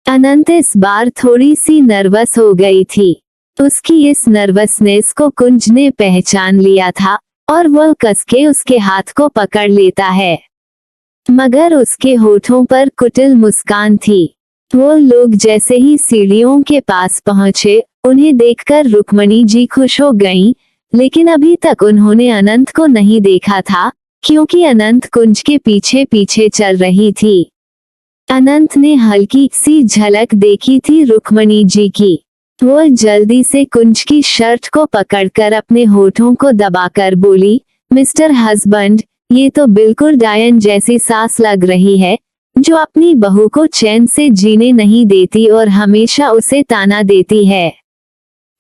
अनंत इस बार थोड़ी सी नर्वस हो गई थी। उसकी इस नर्वसनेस को कुंज ने पहचान लिया था और वह कसके उसके हाथ को पकड़ लेता है, मगर उसके होठों पर कुटिल मुस्कान थी। वो लोग जैसे ही सीढ़ियों के पास पहुंचे, उन्हें देखकर रुक्मणी जी खुश हो गईं, लेकिन अभी तक उन्होंने अनंत को नहीं देखा था, क्योंकि अनंत कुंज के पीछे पीछे चल रही थी। अनंत ने हल्की सी झलक देखी थी रुक्मणी जी की। वो जल्दी से कुंज की शर्ट को पकड़कर अपने होठों को दबाकर बोली, मिस्टर हस्बैंड, ये तो बिल्कुल डायन जैसी सास लग रही है, जो अपनी बहू को चैन से जीने नहीं देती और हमेशा उसे ताना देती है।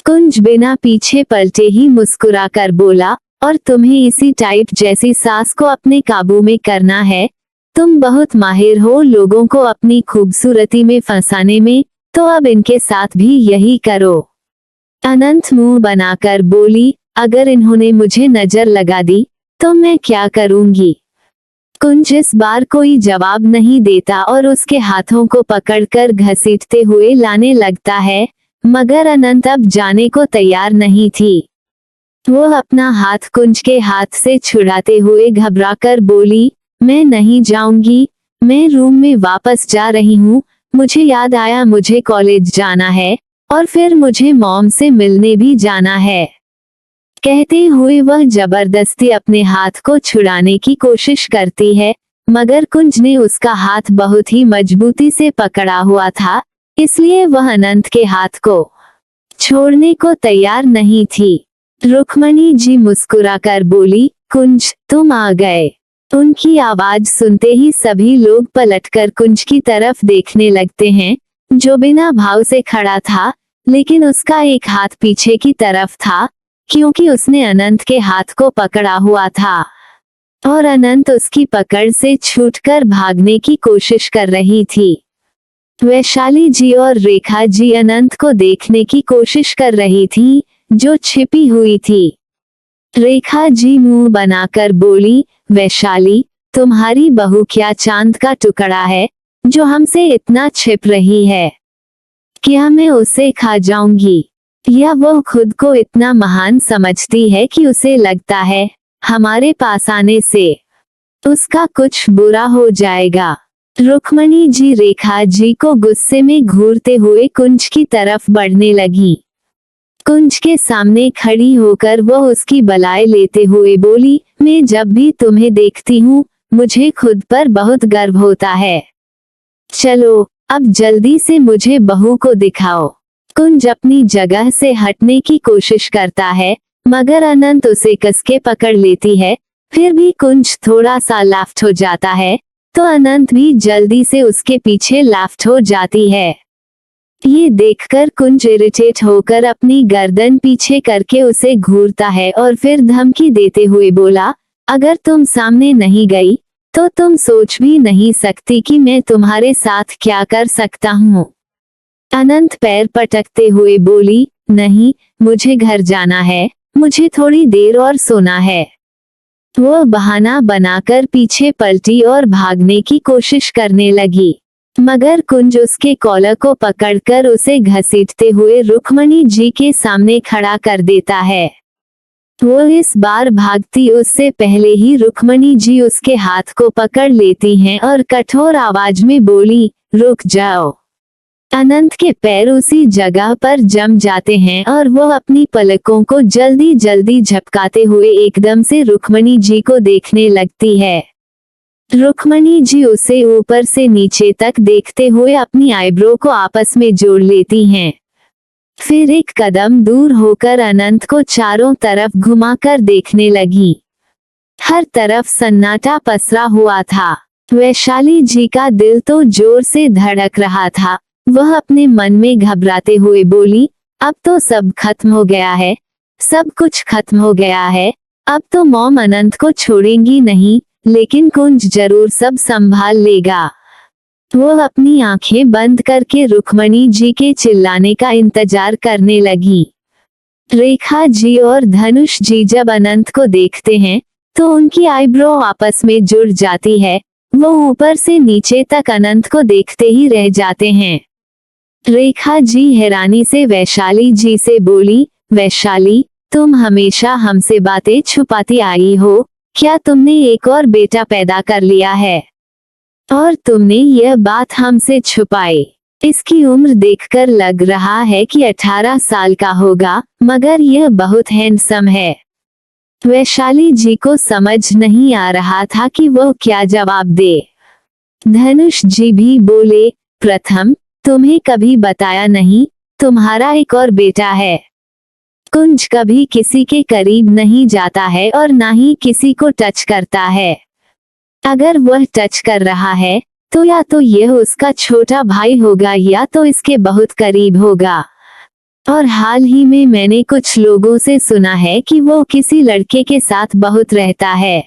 कुंज बिना पीछे पलटे ही मुस्कुराकर बोला, और तुम्हें इसी टाइप जैसी सास को अपने काबू में करना है। तुम बहुत माहिर हो लोगों को अपनी खूबसूरती में फंसाने में, तो अब इनके साथ भी यही करो। अनंत मुंह बनाकर बोली, अगर इन्होंने मुझे नजर लगा दी तो मैं क्या करूंगी? कुंज इस बार कोई जवाब नहीं देता और उसके हाथों को पकड़कर घसीटते हुए लाने लगता है, मगर अनंत अब जाने को तैयार नहीं थी। वो अपना हाथ कुंज के हाथ से छुड़ाते हुए घबराकर बोली, मैं नहीं जाऊंगी, मैं रूम में वापस जा रही हूँ। मुझे याद आया मुझे कॉलेज जाना है और फिर मुझे मॉम से मिलने भी जाना है। कहते हुए वह जबरदस्ती अपने हाथ को छुड़ाने की कोशिश करती है, मगर कुंज ने उसका हाथ बहुत ही मजबूती से पकड़ा हुआ था, इसलिए वह अनंत के हाथ को छोड़ने को तैयार नहीं थी। रुक्मणी जी मुस्कुराकर बोली, कुंज तुम आ गए। उनकी आवाज सुनते ही सभी लोग पलटकर कुंज की तरफ देखने लगते हैं, जो बिना भाव से खड़ा था, लेकिन उसका एक हाथ पीछे की तरफ था, क्योंकि उसने अनंत के हाथ को पकड़ा हुआ था और अनंत उसकी पकड़ से छूटकर भागने की कोशिश कर रही थी। वैशाली जी और रेखा जी अनंत को देखने की कोशिश कर रही थी, जो छिपी हुई थी। रेखा जी मुंह बनाकर बोली, वैशाली, तुम्हारी बहू क्या चांद का टुकड़ा है, जो हमसे इतना छिप रही है? क्या मैं उसे खा जाऊंगी? या वो खुद को इतना महान समझती है कि उसे लगता है हमारे पास आने से उसका कुछ बुरा हो जाएगा? रुक्मणी जी रेखा जी को गुस्से में घूरते हुए कुंज की तरफ बढ़ने लगी। कुंज के सामने खड़ी होकर वह उसकी बलाए लेते हुए बोली, मैं जब भी तुम्हें देखती हूँ मुझे खुद पर बहुत गर्व होता है। चलो अब जल्दी से मुझे बहू को दिखाओ। कुंज अपनी जगह से हटने की कोशिश करता है, मगर अनंत उसे कसके पकड़ लेती है। फिर भी कुंज थोड़ा सा लेफ्ट हो जाता है, तो अनंत भी जल्दी से उसके पीछे लेफ्ट हो जाती है। ये देखकर कुंज इरिटेट होकर अपनी गर्दन पीछे करके उसे घूरता है और फिर धमकी देते हुए बोला, अगर तुम सामने नहीं गई तो तुम सोच भी नहीं सकती कि मैं तुम्हारे साथ क्या कर सकता हूँ। अनंत पैर पटकते हुए बोली, नहीं, मुझे घर जाना है, मुझे थोड़ी देर और सोना है। वो बहाना बनाकर पीछे पलटी और भागने की कोशिश करने लगी, मगर कुंज उसके कॉलर को पकड़कर उसे घसीटते हुए रुक्मणी जी के सामने खड़ा कर देता है। वो इस बार भागती उससे पहले ही रुक्मणी जी उसके हाथ को पकड़ लेती हैं और कठोर आवाज में बोली, रुक जाओ। अनंत के पैर उसी जगह पर जम जाते हैं और वो अपनी पलकों को जल्दी जल्दी झपकाते हुए एकदम से रुक्मणी जी को देखने लगती है। रुक्मणी जी उसे ऊपर से नीचे तक देखते हुए अपनी आईब्रो को आपस में जोड़ लेती हैं। फिर एक कदम दूर होकर अनंत को चारों तरफ घुमाकर देखने लगी। हर तरफ सन्नाटा पसरा हुआ था। वैशाली जी का दिल तो जोर से धड़क रहा था। वह अपने मन में घबराते हुए बोली, अब तो सब खत्म हो गया है, सब कुछ खत्म हो गया है। अब तो मॉम अनंत को छोड़ेंगी नहीं, लेकिन कुंज जरूर सब संभाल लेगा। वो अपनी आंखें बंद करके रुक्मणी जी के चिल्लाने का इंतजार करने लगी। रेखा जी और धनुष जी जब अनंत को देखते हैं तो उनकी आईब्रो आपस में जुड़ जाती है। वो ऊपर से नीचे तक अनंत को देखते ही रह जाते हैं। रेखा जी हैरानी से वैशाली जी से बोली, वैशाली, तुम हमेशा हमसे बातें छुपाती आई हो, क्या तुमने एक और बेटा पैदा कर लिया है? और तुमने यह बात हमसे छुपाई। इसकी उम्र देखकर लग रहा है कि 18 साल का होगा, मगर यह बहुत हैंडसम है। वैशाली जी को समझ नहीं आ रहा था कि वह क्या जवाब दे। धनुष जी भी बोले, प्रथम, तुम्हें कभी बताया नहीं, तुम्हारा एक और बेटा है। कुंज कभी किसी के करीब नहीं जाता है और ना ही किसी को टच करता है। अगर वह टच कर रहा है तो या तो यह उसका छोटा भाई होगा या तो इसके बहुत करीब होगा। और हाल ही में मैंने कुछ लोगों से सुना है कि वो किसी लड़के के साथ बहुत रहता है।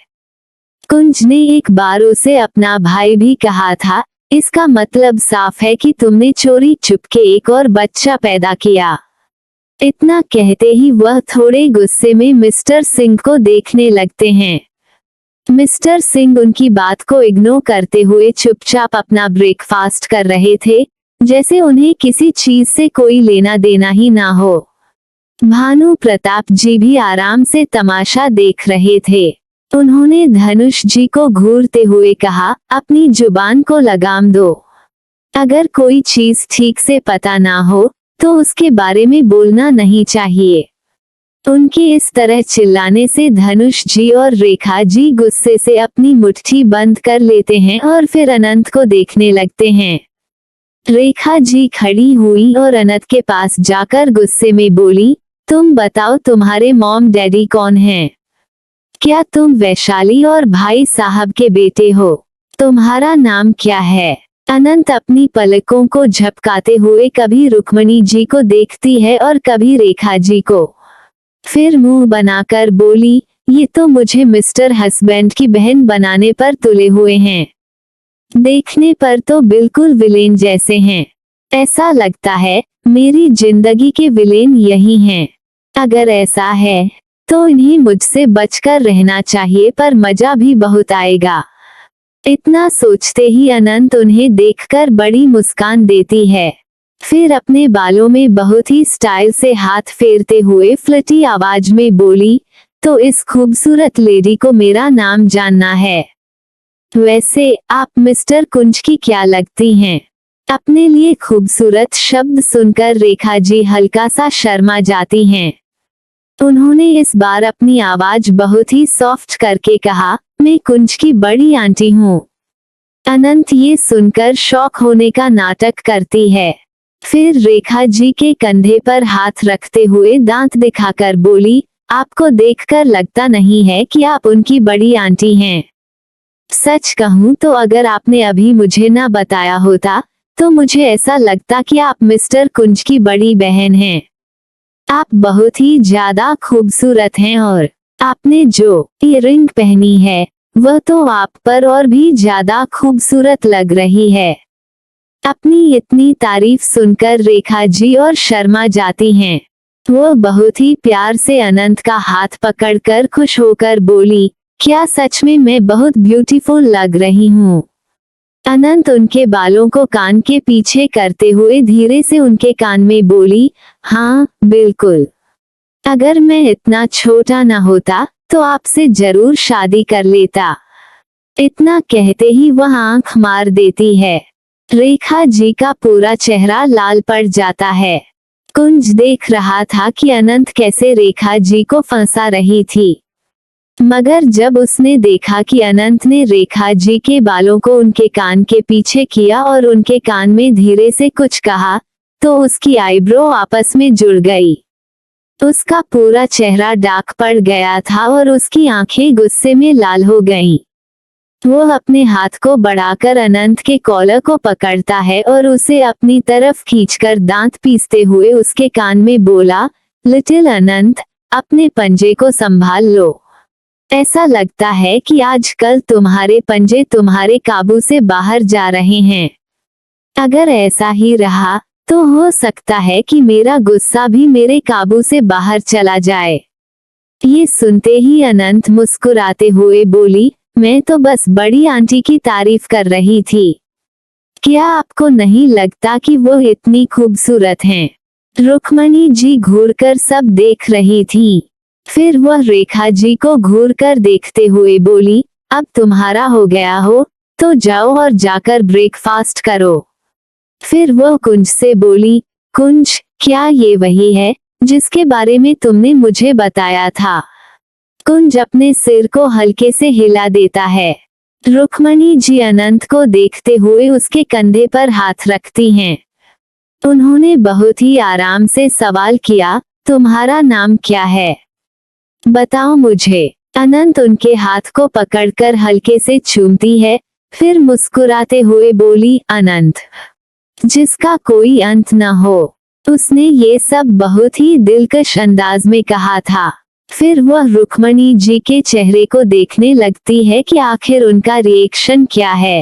कुंज ने एक बार उसे अपना भाई भी कहा था। इसका मतलब साफ है कि तुमने चोरी चुपके एक और बच्चा पैदा किया। इतना कहते ही वह थोड़े गुस्से में मिस्टर सिंह को देखने लगते हैं। मिस्टर सिंह उनकी बात को इग्नोर करते हुए चुपचाप अपना ब्रेकफास्ट कर रहे थे, जैसे उन्हें किसी चीज से कोई लेना देना ही ना हो। भानु प्रताप जी भी आराम से तमाशा देख रहे थे। उन्होंने धनुष जी को घूरते हुए कहा, अपनी जुबान को लगाम दो। अगर कोई चीज ठीक से पता ना हो तो उसके बारे में बोलना नहीं चाहिए। उनके इस तरह चिल्लाने से धनुष जी और रेखा जी गुस्से से अपनी मुट्ठी बंद कर लेते हैं और फिर अनंत को देखने लगते हैं। रेखा जी खड़ी हुई और अनंत के पास जाकर गुस्से में बोली, तुम बताओ तुम्हारे मॉम डैडी कौन हैं? क्या तुम वैशाली और भाई साहब के बेटे हो? तुम्हारा नाम क्या है? अनंत अपनी पलकों को झपकाते हुए कभी रुक्मणी जी को देखती है और कभी रेखा जी को। फिर मुंह बनाकर बोली, ये तो मुझे मिस्टर हस्बैंड की बहन बनाने पर तुले हुए हैं। देखने पर तो बिल्कुल विलेन जैसे हैं। ऐसा लगता है मेरी जिंदगी के विलेन यही हैं। अगर ऐसा है तो इन्हें मुझसे बचकर रहना चाहिए, पर मजा भी बहुत आएगा। इतना सोचते ही अनंत उन्हें देखकर बड़ी मुस्कान देती है। फिर अपने बालों में बहुत ही स्टाइल से हाथ फेरते हुए फ्लटी आवाज में बोली, तो इस खूबसूरत लेडी को मेरा नाम जानना है। वैसे आप मिस्टर कुंज की क्या लगती हैं? अपने लिए खूबसूरत शब्द सुनकर रेखा जी हल्का सा शर्मा जाती हैं। उन्होंने इस बार अपनी आवाज बहुत ही सॉफ्ट करके कहा, मैं कुंज की बड़ी आंटी हूँ। अनंत ये सुनकर शॉक होने का नाटक करती है। फिर रेखा जी के कंधे पर हाथ रखते हुए दांत दिखाकर बोली, आपको देखकर लगता नहीं है कि आप उनकी बड़ी आंटी हैं। सच कहूँ तो अगर आपने अभी मुझे ना बताया होता तो मुझे ऐसा लगता कि आप मिस्टर कुंज की बड़ी बहन हैं। आप बहुत ही ज्यादा खूबसूरत हैं और आपने जो ईयरिंग पहनी है वह तो आप पर और भी ज्यादा खूबसूरत लग रही है। अपनी इतनी तारीफ सुनकर रेखा जी और शर्मा जाती हैं। वो बहुत ही प्यार से अनंत का हाथ पकड़कर खुश होकर बोली, क्या सच में मैं बहुत ब्यूटीफुल लग रही हूँ? अनंत उनके बालों को कान के पीछे करते हुए धीरे से उनके कान में बोली, हाँ बिल्कुल। अगर मैं इतना छोटा न होता तो आपसे जरूर शादी कर लेता। इतना कहते ही वह आंख मार देती है। रेखा जी का पूरा चेहरा लाल पड़ जाता है। कुंज देख रहा था कि अनंत कैसे रेखा जी को फंसा रही थी, मगर जब उसने देखा कि अनंत ने रेखा जी के बालों को उनके कान के पीछे किया और उनके कान में धीरे से कुछ कहा, तो उसकी आईब्रो आपस में जुड़ गई। उसका पूरा चेहरा डार्क पड़ गया था और उसकी आंखें गुस्से में लाल हो गईं। वो अपने हाथ को बढ़ाकर अनंत के कॉलर को पकड़ता है और उसे अपनी तरफ खींचकर दांत पीसते हुए उसके कान में बोला, लिटिल अनंत, अपने पंजे को संभाल लो। ऐसा लगता है कि आजकल तुम्हारे पंजे तुम्हारे काबू से बाहर जा रहे हैं। अगर ऐसा ही रहा तो हो सकता है कि मेरा गुस्सा भी मेरे काबू से बाहर चला जाए। ये सुनते ही अनंत मुस्कुराते हुए बोली, मैं तो बस बड़ी आंटी की तारीफ कर रही थी। क्या आपको नहीं लगता कि वो इतनी खूबसूरत हैं? रुक्मणी जी घूरकर सब देख रही थी। फिर वह रेखा जी को घूरकर देखते हुए बोली, अब तुम्हारा हो गया हो तो जाओ और जाकर ब्रेकफास्ट करो। फिर वह कुंज से बोली, कुंज, क्या ये वही है जिसके बारे में तुमने मुझे बताया था? कुंज अपने सिर को हल्के से हिला देता है। रुक्मणी जी अनंत को देखते हुए उसके कंधे पर हाथ रखती हैं। उन्होंने बहुत ही आराम से सवाल किया, तुम्हारा नाम क्या है? बताओ मुझे। अनंत उनके हाथ को पकड़कर हल्के से चूमती है, फिर मुस्कुराते हुए बोली, अनंत, जिसका कोई अंत न हो। उसने ये सब बहुत ही दिलकश अंदाज में कहा था। फिर वह रुक्मणी जी के चेहरे को देखने लगती है कि आखिर उनका रिएक्शन क्या है।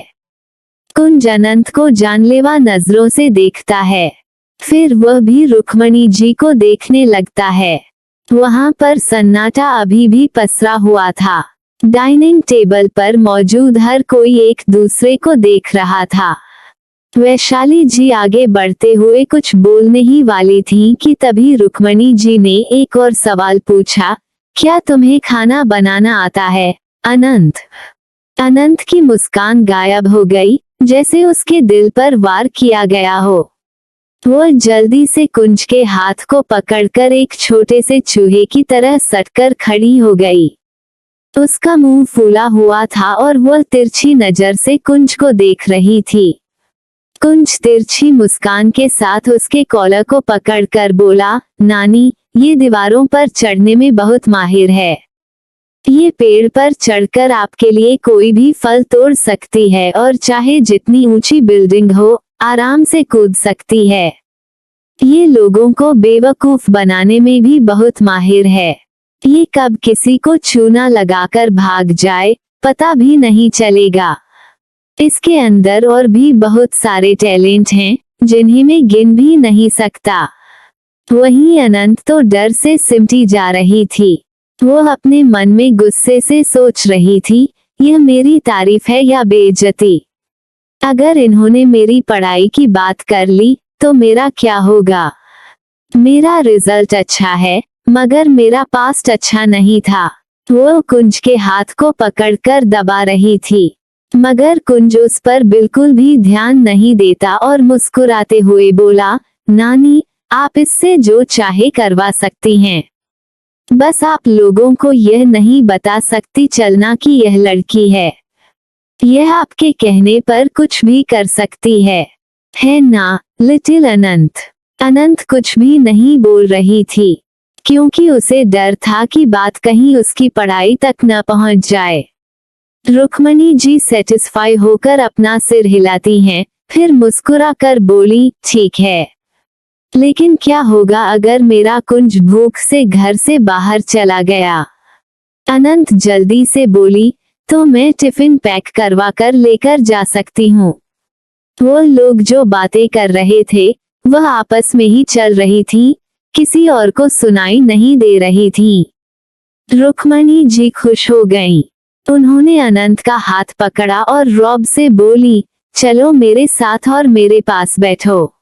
कुंज अनंत को जानलेवा नजरों से देखता है। फिर वह भी रुक्मणी जी को देखने लगता है। वहां पर सन्नाटा अभी भी पसरा हुआ था। डाइनिंग टेबल पर मौजूद हर कोई एक दूसरे को देख रहा था। वैशाली जी आगे बढ़ते हुए कुछ बोलने ही वाली थी कि तभी रुक्मणी जी ने एक और सवाल पूछा, क्या तुम्हें खाना बनाना आता है, अनंत? अनंत की मुस्कान गायब हो गई, जैसे उसके दिल पर वार किया गया हो। वह जल्दी से कुंज के हाथ को पकड़कर एक छोटे से चूहे की तरह सटकर खड़ी हो गई। उसका मुंह फूला हुआ था और वह तिरछी नजर से कुंज को देख रही थी। कुंज तिरछी मुस्कान के साथ उसके कॉलर को पकड़कर बोला, नानी, ये दीवारों पर चढ़ने में बहुत माहिर है। ये पेड़ पर चढ़कर आपके लिए कोई भी फल तोड़ सकती है और चाहे जितनी ऊंची बिल्डिंग हो, आराम से कूद सकती है। ये लोगों को बेवकूफ बनाने में भी बहुत माहिर है। ये कब किसी को चूना लगाकर भाग जाए पता भी नहीं चलेगा। इसके अंदर और भी बहुत सारे टैलेंट हैं जिन्हें मैं गिन भी नहीं सकता। वहीं अनंत तो डर से सिमटी जा रही थी। वो अपने मन में गुस्से से सोच रही थी, यह मेरी तारीफ है या बेइज्जती। अगर इन्होंने मेरी पढ़ाई की बात कर ली तो मेरा क्या होगा। मेरा रिजल्ट अच्छा है मगर मेरा पास्ट अच्छा नहीं था। वो कुंज के हाथ को पकड़कर दबा रही थी मगर कुंज उस पर बिल्कुल भी ध्यान नहीं देता और मुस्कुराते हुए बोला, नानी आप इससे जो चाहे करवा सकती हैं, बस आप लोगों को यह नहीं बता सकती चलना कि यह लड़की है। यह आपके कहने पर कुछ भी कर सकती है ना लिटिल अनंत। अनंत कुछ भी नहीं बोल रही थी क्योंकि उसे डर था कि बात कहीं उसकी पढ़ाई तक न पहुंच जाए। रुक्मणी जी सेटिस्फाई होकर अपना सिर हिलाती हैं, फिर मुस्कुरा कर बोली, ठीक है, लेकिन क्या होगा अगर मेरा कुंज भूख से घर से बाहर चला गया। अनंत जल्दी से बोली, तो मैं टिफिन पैक करवा कर लेकर जा सकती हूँ। वो लोग जो बातें कर रहे थे वह आपस में ही चल रही थी, किसी और को सुनाई नहीं दे रही थी। रुक्मणी जी खुश हो गईं। उन्होंने अनंत का हाथ पकड़ा और रौब से बोली, चलो मेरे साथ और मेरे पास बैठो।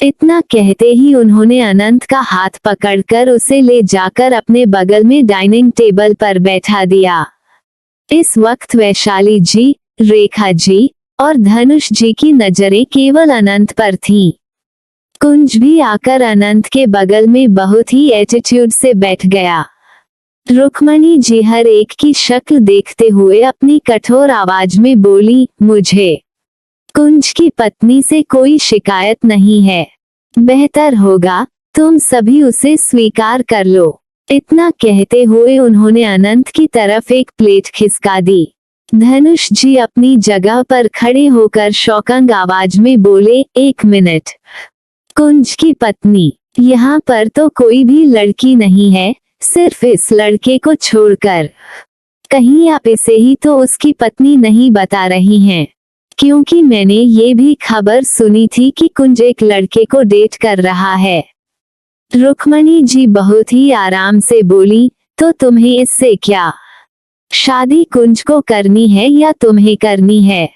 इतना कहते ही उन्होंने अनंत का हाथ पकड़कर उसे ले जाकर अपने बगल में डाइनिंग टेबल पर बैठा दिया। इस वक्त वैशाली जी, रेखा जी और धनुष जी की नजरें केवल अनंत पर थीं। कुंज भी आकर अनंत के बगल में बहुत ही एटीट्यूड से बैठ गया। रुक्मणी जी हर एक की शक्ल देखते हुए अपनी कठोर आवाज में बोली, मुझे कुंज की पत्नी से कोई शिकायत नहीं है। बेहतर होगा तुम सभी उसे स्वीकार कर लो। इतना कहते हुए उन्होंने अनंत की तरफ एक प्लेट खिसका दी। धनुष जी अपनी जगह पर खड़े होकर शौकंग आवाज में बोले, एक मिनट, कुंज की पत्नी, यहाँ पर तो कोई भी लड़की नहीं है, सिर्फ इस लड़के को छोड़कर। कहीं आप इसे ही तो उसकी पत्नी नहीं बता रही हैं? क्योंकि मैंने ये भी खबर सुनी थी कि कुंज एक लड़के को डेट कर रहा है। रुक्मणी जी बहुत ही आराम से बोली, तो तुम्हें इससे क्या? शादी कुंज को करनी है या तुम्हें करनी है?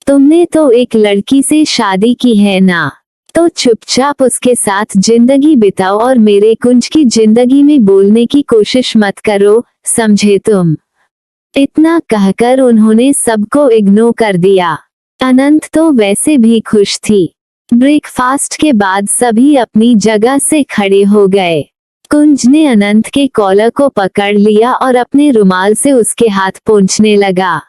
तुमने तो एक लड़की से शादी की है ना, तो चुपचाप उसके साथ जिंदगी बिताओ और मेरे कुंज की जिंदगी में बोलने की कोशिश मत करो, समझे तुम? इतना कहकर उन्होंने सबको इग्नोर कर दिया। अनंत तो वैसे भी खुश थी। ब्रेकफास्ट के बाद सभी अपनी जगह से खड़े हो गए। कुंज ने अनंत के कॉलर को पकड़ लिया और अपने रुमाल से उसके हाथ पोंछने लगा।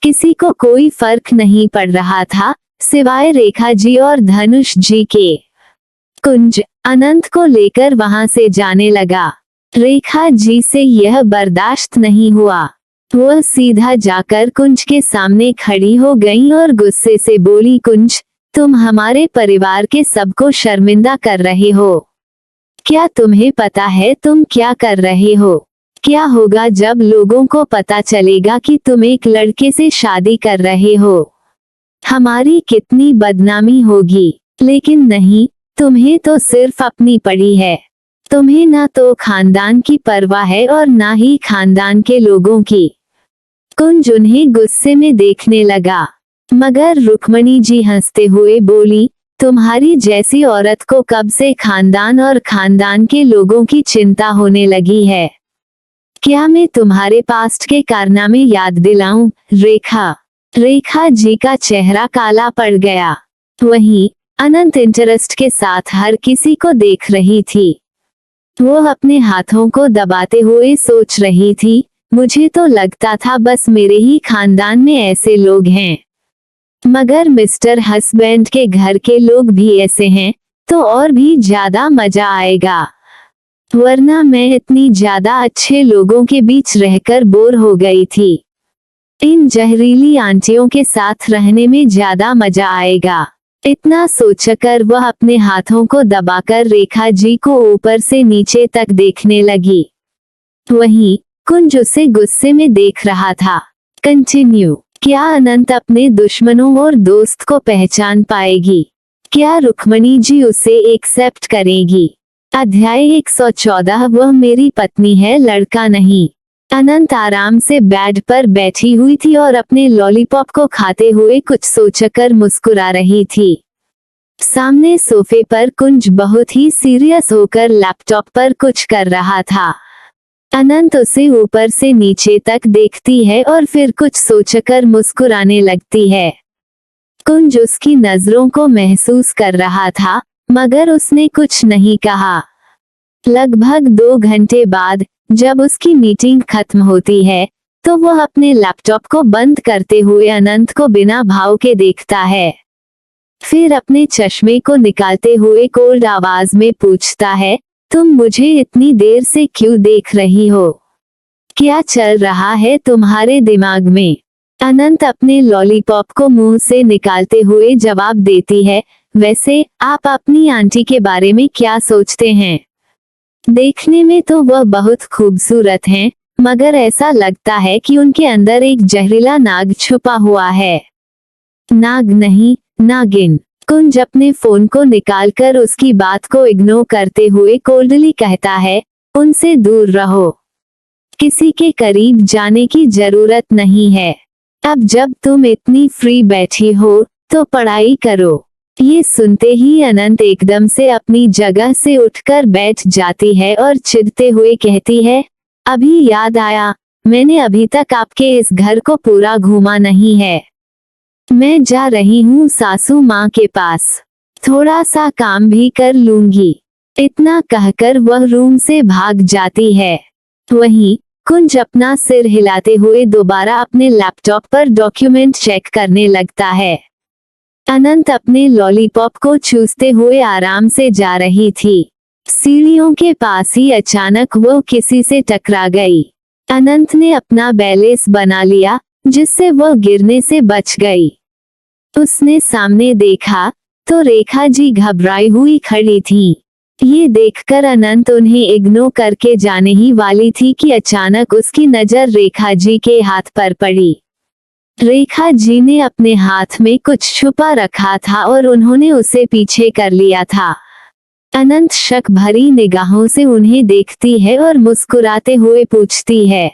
किसी को कोई फर्क नहीं पड़ रहा था सिवाय रेखा जी और धनुष जी के। कुंज अनंत को लेकर वहां से जाने लगा। रेखा जी से यह बर्दाश्त नहीं हुआ। वह सीधा जाकर कुंज के सामने खड़ी हो गई और गुस्से से बोली, कुंज तुम हमारे परिवार के सबको शर्मिंदा कर रहे हो। क्या तुम्हें पता है तुम क्या कर रहे हो? क्या होगा जब लोगों को पता चलेगा कि तुम एक लड़के से शादी कर रहे हो? हमारी कितनी बदनामी होगी। लेकिन नहीं, तुम्हें तो सिर्फ अपनी पड़ी है। तुम्हें ना तो खानदान की परवाह है और ना ही खानदान के लोगों की। कुंज उन्हें गुस्से में देखने लगा, मगर रुक्मणी जी हंसते हुए बोली, तुम्हारी जैसी औरत को कब से खानदान और खानदान के लोगों की चिंता होने लगी है? क्या मैं तुम्हारे पास्ट के कारनामे याद दिलाऊं? रेखा जी का चेहरा काला पड़ गया। वहीं अनंत इंटरेस्ट के साथ हर किसी को देख रही थी। वो अपने हाथों को दबाते हुए सोच रही थी, मुझे तो लगता था बस मेरे ही खानदान में ऐसे लोग हैं, मगर मिस्टर हस्बैंड के घर के लोग भी ऐसे हैं तो और भी ज्यादा मजा आएगा। वरना मैं इतनी ज्यादा अच्छे लोगों के बीच रहकर बोर हो गई थी। इन जहरीली आंटियों के साथ रहने में ज्यादा मजा आएगा। इतना सोचकर वह अपने हाथों को दबाकर रेखा जी को ऊपर से नीचे तक देखने लगी। वहीं कुंज उसे गुस्से में देख रहा था। कंटिन्यू। क्या अनंत अपने दुश्मनों और दोस्त को पहचान पाएगी? क्या रुक्मणी जी उसे एक्सेप्ट करेगी? अध्याय 114। वह मेरी पत्नी है, लड़का नहीं। अनंत आराम से बेड पर बैठी हुई थी और अपने लॉलीपॉप को खाते हुए कुछ सोचकर मुस्कुरा रही थी। सामने सोफे पर कुंज बहुत ही सीरियस होकर लैपटॉप पर कुछ कर रहा था। अनंत उसे ऊपर से नीचे तक देखती है और फिर कुछ सोचकर मुस्कुराने लगती है। कुंज उसकी नजरों को महसूस कर रहा था, मगर उसने कुछ नहीं कहा। लगभग 2 घंटे बाद जब उसकी मीटिंग खत्म होती है, तो वह अपने लैपटॉप को बंद करते हुए अनंत को बिना भाव के देखता है। फिर अपने चश्मे को निकालते हुए कोल्ड आवाज में पूछता है, तुम मुझे इतनी देर से क्यों देख रही हो? क्या चल रहा है तुम्हारे दिमाग में? अनंत अपने लॉलीपॉप को मुंह से निकालते हुए जवाब देती है, वैसे आप अपनी आंटी के बारे में क्या सोचते हैं? देखने में तो वह बहुत खूबसूरत हैं, मगर ऐसा लगता है कि उनके अंदर एक जहरीला नाग छुपा हुआ है। नाग नहीं, नागिन। कुंज अपने फोन को निकालकर उसकी बात को इग्नोर करते हुए कोल्डली कहता है, उनसे दूर रहो। किसी के करीब जाने की जरूरत नहीं है। अब जब तुम इतनी फ्री बैठी हो, तो पढ़ाई करो। ये सुनते ही अनंत एकदम से अपनी जगह से उठकर बैठ जाती है और चिढ़ते हुए कहती है, अभी याद आया, मैंने अभी तक आपके इस घर को पूरा घूमा नहीं है। मैं जा रही हूँ सासू माँ के पास, थोड़ा सा काम भी कर लूंगी। इतना कहकर वह रूम से भाग जाती है। वहीं कुंज अपना सिर हिलाते हुए दोबारा अपने लैपटॉप पर डॉक्यूमेंट चेक करने लगता है। अनंत अपने लॉलीपॉप को चूसते हुए आराम से जा रही थी। सीढ़ियों के पास ही अचानक वो किसी से टकरा गई। अनंत ने अपना बैलेंस बना लिया, जिससे वह गिरने से बच गई। उसने सामने देखा तो रेखा जी घबराई हुई खड़ी थीं। ये देखकर अनंत उन्हें इग्नोर करके जाने ही वाली थी कि अचानक उसकी नजर रेखा जी के हाथ पर पड़ी। रेखा जी ने अपने हाथ में कुछ छुपा रखा था और उन्होंने उसे पीछे कर लिया था। अनंत शक भरी निगाहों से उन्हें देखती है और मुस्कुराते हुए पूछती है,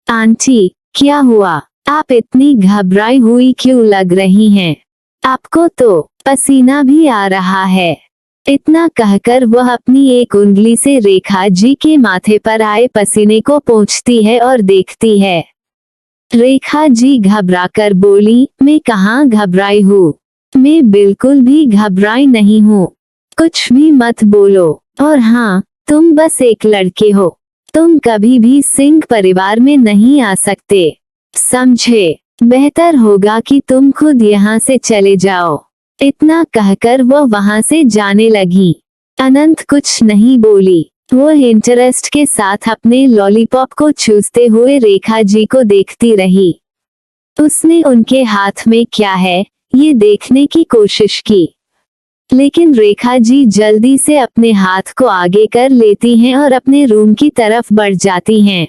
आंटी, क्या हुआ? आप इतनी घबराई हुई क्यों लग रही हैं? आपको तो पसीना भी आ रहा है। इतना कहकर वह अपनी एक उंगली से रेखा जी के माथे पर आए पसीने को पोंछती है और देखती है। रेखा जी घबराकर बोली, मैं कहाँ घबराई हूँ? मैं बिल्कुल भी घबराई नहीं हूँ। कुछ भी मत बोलो। और हाँ, तुम बस एक लड़के हो। तुम कभी भी सिंह परिवार में नहीं आ सकते, समझे? बेहतर होगा कि तुम खुद यहाँ से चले जाओ। इतना कहकर वह वहाँ से जाने लगी। अनंत कुछ नहीं बोली। वह इंटरेस्ट के साथ अपने लॉलीपॉप को चूसते हुए रेखा जी को देखती रही। उसने उनके हाथ में क्या है, ये देखने की कोशिश की, लेकिन रेखा जी जल्दी से अपने हाथ को आगे कर लेती हैं और अपने रूम की तरफ बढ़ जाती हैं।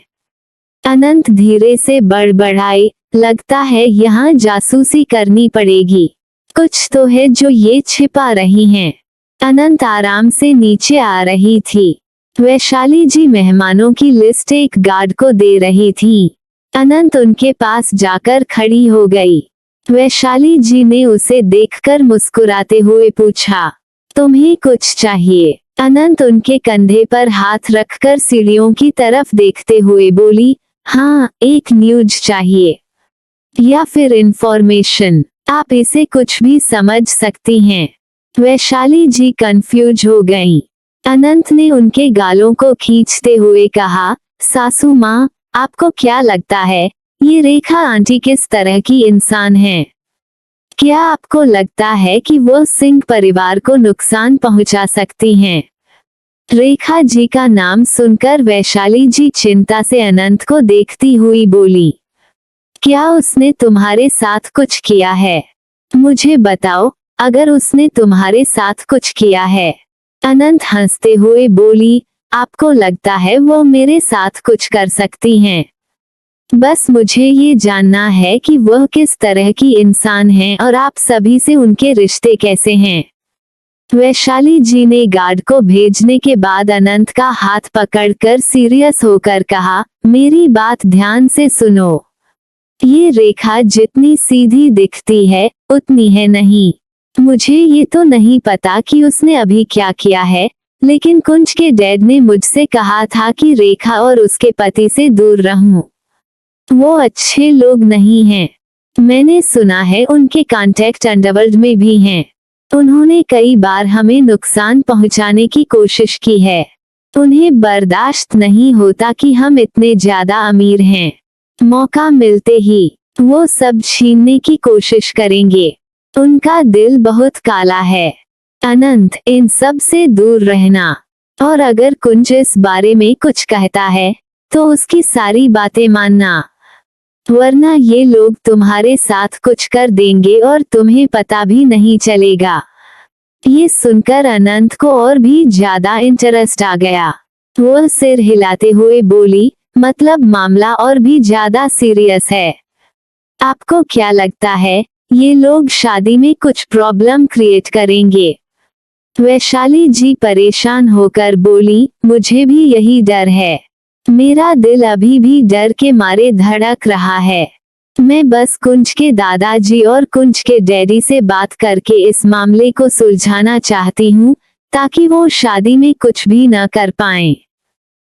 अनंत धीरे से बड़बड़ाई, लगता है यहाँ जासूसी करनी पड़ेगी। कुछ तो है जो ये छिपा रही हैं। अनंत आराम से नीचे आ रही थी। वैशाली जी मेहमानों की लिस्ट एक गार्ड को दे रही थी। अनंत उनके पास जाकर खड़ी हो गई। वैशाली जी ने उसे देखकर मुस्कुराते हुए पूछा, तुम्हें कुछ चाहिए? अनंत उनके कंधे पर हाथ रखकर सीढ़ियों की तरफ देखते हुए बोली, हाँ, एक न्यूज चाहिए या फिर इंफॉर्मेशन, आप इसे कुछ भी समझ सकती हैं। वैशाली जी कंफ्यूज हो गईं। अनंत ने उनके गालों को खींचते हुए कहा, सासू माँ, आपको क्या लगता है ये रेखा आंटी किस तरह की इंसान है? क्या आपको लगता है कि वो सिंह परिवार को नुकसान पहुंचा सकती हैं? रेखा जी का नाम सुनकर वैशाली जी चिंता से अनंत को देखती हुई बोली, क्या उसने तुम्हारे साथ कुछ किया है? मुझे बताओ, अगर उसने तुम्हारे साथ कुछ किया है। अनंत हंसते हुए बोली, आपको लगता है वो मेरे साथ कुछ कर सकती हैं? बस मुझे ये जानना है कि वह किस तरह की इंसान है और आप सभी से उनके रिश्ते कैसे हैं। वैशाली जी ने गार्ड को भेजने के बाद अनंत का हाथ पकड़कर सीरियस होकर कहा, मेरी बात ध्यान से सुनो। ये रेखा जितनी सीधी दिखती है उतनी है नहीं। मुझे ये तो नहीं पता कि उसने अभी क्या किया है, लेकिन कुंज के डैड ने मुझसे कहा था कि रेखा और उसके पति से दूर रहूं। वो अच्छे लोग नहीं हैं। मैंने सुना है उनके कांटेक्ट अंडरवर्ल्ड में भी हैं। उन्होंने कई बार हमें नुकसान पहुंचाने की कोशिश की है। उन्हें बर्दाश्त नहीं होता कि हम इतने ज्यादा अमीर हैं। मौका मिलते ही वो सब छीनने की कोशिश करेंगे। उनका दिल बहुत काला है। अनंत, इन सब से दूर रहना। और अगर कुंज इस बारे में कुछ कहता है तो उसकी सारी बातें मानना, वरना ये लोग तुम्हारे साथ कुछ कर देंगे और तुम्हें पता भी नहीं चलेगा। ये सुनकर अनंत को और भी ज्यादा इंटरेस्ट आ गया। वह सिर हिलाते हुए बोली, मतलब मामला और भी ज्यादा सीरियस है। आपको क्या लगता है ये लोग शादी में कुछ प्रॉब्लम क्रिएट करेंगे? वैशाली जी परेशान होकर बोली, मुझे भी यही डर है। मेरा दिल अभी भी डर के मारे धड़क रहा है। मैं बस कुंज के दादाजी और कुंज के डैडी से बात करके इस मामले को सुलझाना चाहती हूँ, ताकि वो शादी में कुछ भी न कर पाएं।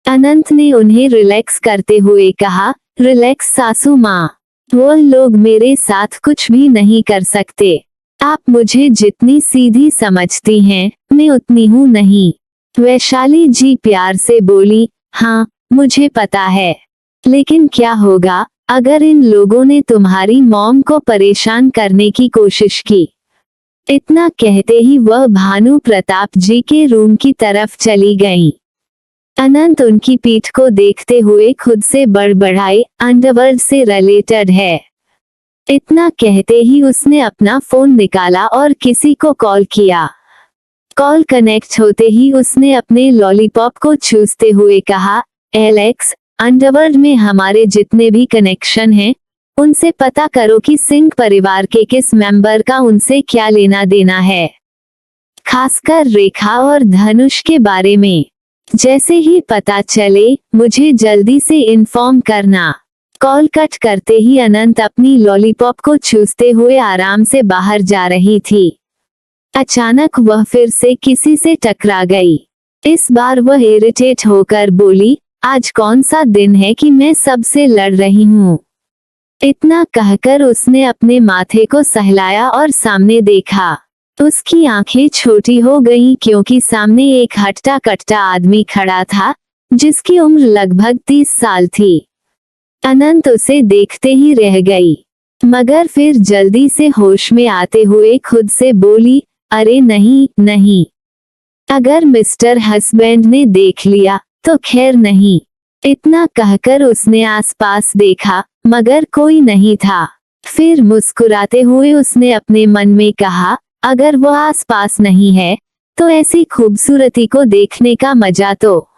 अनंत ने उन्हें रिलैक्स करते हुए कहा, रिलैक्स सासू माँ, वो लोग मेरे साथ कुछ भी नहीं कर सकते। आप मुझे जितनी सीधी समझती हैं, मैं उतनी हूँ नहीं। वैशाली जी प्यार से बोली, हाँ मुझे पता है, लेकिन क्या होगा अगर इन लोगों ने तुम्हारी मॉम को परेशान करने की कोशिश की? इतना कहते ही वह भानु प्रताप जी के रूम की तरफ चली गईं। अनंत उनकी पीठ को देखते हुए खुद से बड़बड़ाए, अंडरवर्ल्ड से रिलेटेड है। इतना कहते ही उसने अपना फोन निकाला और किसी को कॉल किया। कॉल कनेक्ट होते ही उसने अपने लॉलीपॉप को चूसते हुए कहा, एलेक्स, अंडरवर्ल्ड में हमारे जितने भी कनेक्शन हैं, उनसे पता करो कि सिंह परिवार के किस मेंबर का उनसे क्या लेना देना है, खासकर रेखा और धनुष के बारे में। जैसे ही पता चले मुझे जल्दी से इन्फॉर्म करना। कॉल कट करते ही अनंत अपनी लॉलीपॉप को चूसते हुए आराम से बाहर जा रही थी। अचानक वह फिर से किसी से टकरा गई। इस बार वह इरिटेट होकर बोली, आज कौन सा दिन है कि मैं सबसे लड़ रही हूँ? इतना कहकर उसने अपने माथे को सहलाया और सामने देखा। उसकी आंखें छोटी हो गईं क्योंकि सामने एक हट्टा कट्टा आदमी खड़ा था, जिसकी उम्र लगभग 30 साल थी। अनंत उसे देखते ही रह गई, मगर फिर जल्दी से होश में आते हुए खुद से बोली, अरे नहीं नहीं, अगर मिस्टर हस्बैंड ने देख लिया तो खैर नहीं। इतना कहकर उसने आसपास देखा, मगर कोई नहीं था। फिर मुस्कुराते हुए उसने अपने मन में कहा, अगर वो आसपास नहीं है तो ऐसी खूबसूरती को देखने का मजा तो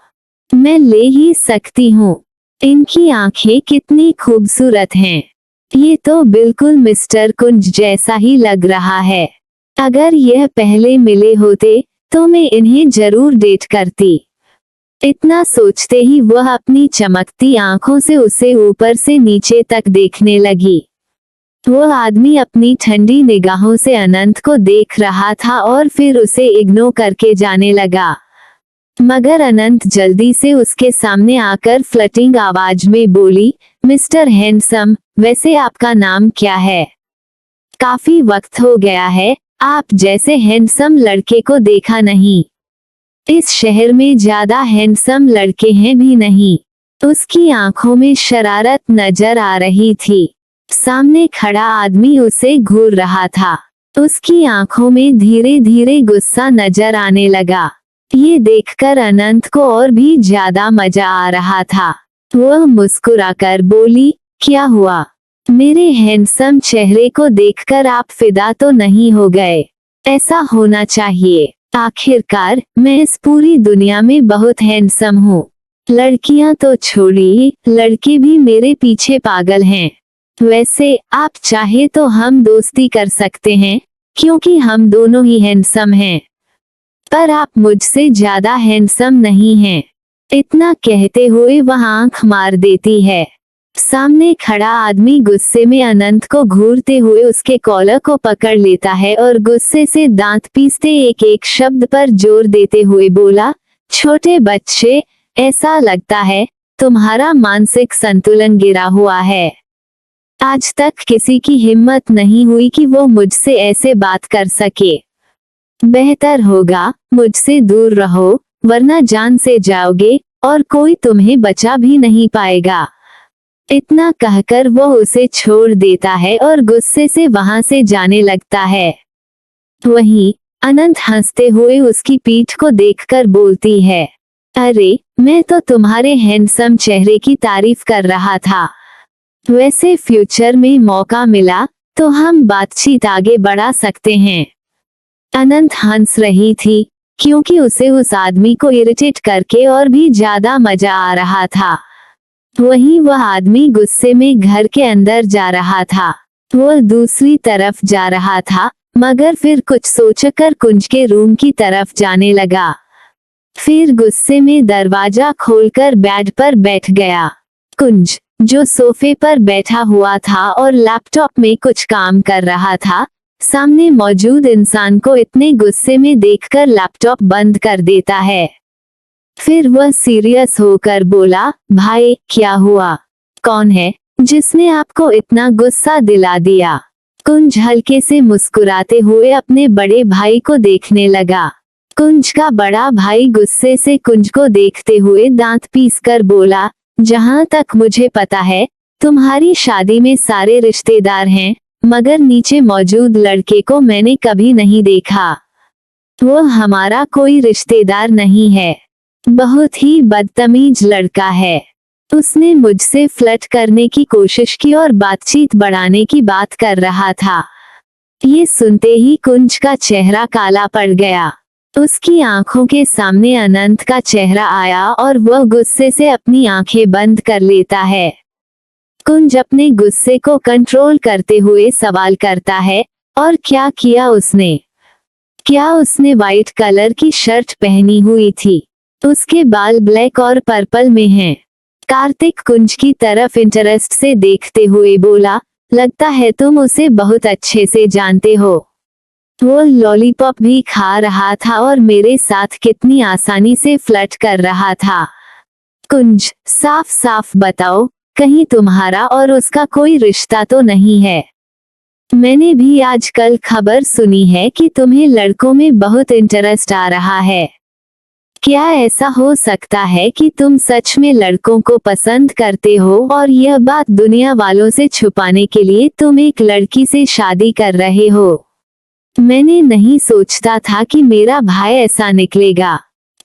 मैं ले ही सकती हूँ। इनकी आंखें कितनी खूबसूरत हैं। ये तो बिल्कुल मिस्टर कुंज जैसा ही लग रहा है। अगर यह पहले मिले होते तो मैं इन्हें जरूर डेट करती। इतना सोचते ही वह अपनी चमकती आंखों से उसे ऊपर से नीचे तक देखने लगी। वह आदमी अपनी ठंडी निगाहों से अनंत को देख रहा था और फिर उसे इग्नोर करके जाने लगा। मगर अनंत जल्दी से उसके सामने आकर फ्लटिंग आवाज में बोली, मिस्टर हैंडसम, वैसे आपका नाम क्या है? काफी वक्त हो गया है, आप जैसे हैंडसम लड़के को देखा नहीं। इस शहर में ज्यादा हैंडसम लड़के हैं भी नहीं। उसकी आंखों में शरारत नजर आ रही थी। सामने खड़ा आदमी उसे घूर रहा था। उसकी आंखों में धीरे धीरे गुस्सा नजर आने लगा। ये देखकर अनंत को और भी ज्यादा मजा आ रहा था। वह मुस्कुराकर बोली, क्या हुआ? मेरे हैंडसम चेहरे को देखकर आप फिदा तो नहीं हो गए? ऐसा होना चाहिए। आखिरकार मैं इस पूरी दुनिया में बहुत हैंडसम हूँ। लड़कियां तो छोड़िए, लड़के भी मेरे पीछे पागल हैं। वैसे आप चाहे तो हम दोस्ती कर सकते हैं, क्योंकि हम दोनों ही हैंडसम हैं। पर आप मुझसे ज्यादा हैंडसम नहीं हैं। इतना कहते हुए वह आंख मार देती है। सामने खड़ा आदमी गुस्से में अनंत को घूरते हुए उसके कॉलर को पकड़ लेता है और गुस्से से दांत पीसते एक एक शब्द पर जोर देते हुए बोला, छोटे बच्चे, ऐसा लगता है तुम्हारा मानसिक संतुलन गिरा हुआ है। आज तक किसी की हिम्मत नहीं हुई कि वो मुझसे ऐसे बात कर सके। बेहतर होगा मुझसे दूर रहो, वरना जान से जाओगे और कोई तुम्हें बचा भी नहीं पाएगा। इतना कहकर वो उसे छोड़ देता है और गुस्से से वहां से जाने लगता है। वहीं अनंत हंसते हुए उसकी पीठ को देखकर बोलती है, अरे मैं तो तुम्हारे हैंडसम चेहरे की तारीफ कर रहा था। वैसे फ्यूचर में मौका मिला तो हम बातचीत आगे बढ़ा सकते हैं। अनंत हंस रही थी, क्योंकि उसे उस आदमी को इरिटेट करके और भी ज्यादा मजा आ रहा था। वहीं वह आदमी गुस्से में घर के अंदर जा रहा था। वह दूसरी तरफ जा रहा था, मगर फिर कुछ सोचकर कुंज के रूम की तरफ जाने लगा। फिर गुस्से में दरवाजा खोलकर बेड पर बैठ गया। कुंज, जो सोफे पर बैठा हुआ था और लैपटॉप में कुछ काम कर रहा था, सामने मौजूद इंसान को इतने गुस्से में देखकर लैपटॉप बंद कर देता है। फिर वह सीरियस होकर बोला, भाई क्या हुआ? कौन है जिसने आपको इतना गुस्सा दिला दिया? कुंज हल्के से मुस्कुराते हुए अपने बड़े भाई को देखने लगा। कुंज का बड़ा भाई गुस्से से कुंज को देखते हुए दांत पीसकर बोला, जहां तक मुझे पता है तुम्हारी शादी में सारे रिश्तेदार हैं, मगर नीचे मौजूद लड़के को मैंने कभी नहीं देखा। वो हमारा कोई रिश्तेदार नहीं है। बहुत ही बदतमीज लड़का है। उसने मुझसे फ्लर्ट करने की कोशिश की और बातचीत बढ़ाने की बात कर रहा था। ये सुनते ही कुंज का चेहरा काला पड़ गया। उसकी आंखों के सामने अनंत का चेहरा आया और वह गुस्से से अपनी आंखें बंद कर लेता है। कुंज अपने गुस्से को कंट्रोल करते हुए सवाल करता है, और क्या किया उसने? क्या उसने व्हाइट कलर की शर्ट पहनी हुई थी? उसके बाल ब्लैक और पर्पल में हैं। कार्तिक कुंज की तरफ इंटरेस्ट से देखते हुए बोला, लगता है तुम उसे बहुत अच्छे से जानते हो। वो लॉलीपॉप भी खा रहा था और मेरे साथ कितनी आसानी से फ्लर्ट कर रहा था। कुंज, साफ साफ बताओ, कहीं तुम्हारा और उसका कोई रिश्ता तो नहीं है? मैंने भी आजकल खबर सुनी है कि तुम्हें लड़कों में बहुत इंटरेस्ट आ रहा है। क्या ऐसा हो सकता है कि तुम सच में लड़कों को पसंद करते हो और यह बात दुनिया वालों से छुपाने के लिए तुम एक लड़की से शादी कर रहे हो? मैंने नहीं सोचता था कि मेरा भाई ऐसा निकलेगा।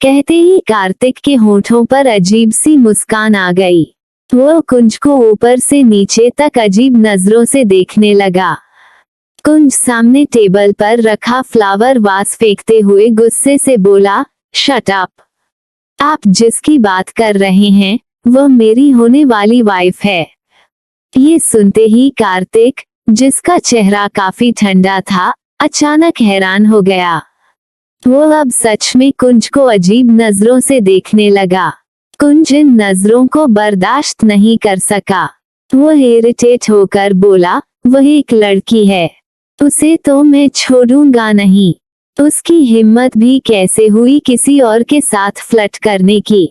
कहते ही कार्तिक के होठों पर अजीब सी मुस्कान आ गई। वो कुंज को ऊपर से नीचे तक अजीब नजरों से देखने लगा। कुंज सामने टेबल पर रखा फ्लावर वास फेंकते हुए गुस्से से बोला, शट अप। आप जिसकी बात कर रहे हैं वह मेरी होने वाली वाइफ है। ये सुनते ही कार्तिक, जिसका चेहरा काफी ठंडा था, अचानक हैरान हो गया। वो अब सच में कुंज को अजीब नजरों से देखने लगा। कुंज इन नजरों को बर्दाश्त नहीं कर सका। वो इरिटेट होकर बोला, वह एक लड़की है, उसे तो मैं छोड़ूंगा नहीं। उसकी हिम्मत भी कैसे हुई किसी और के साथ फ्लर्ट करने की?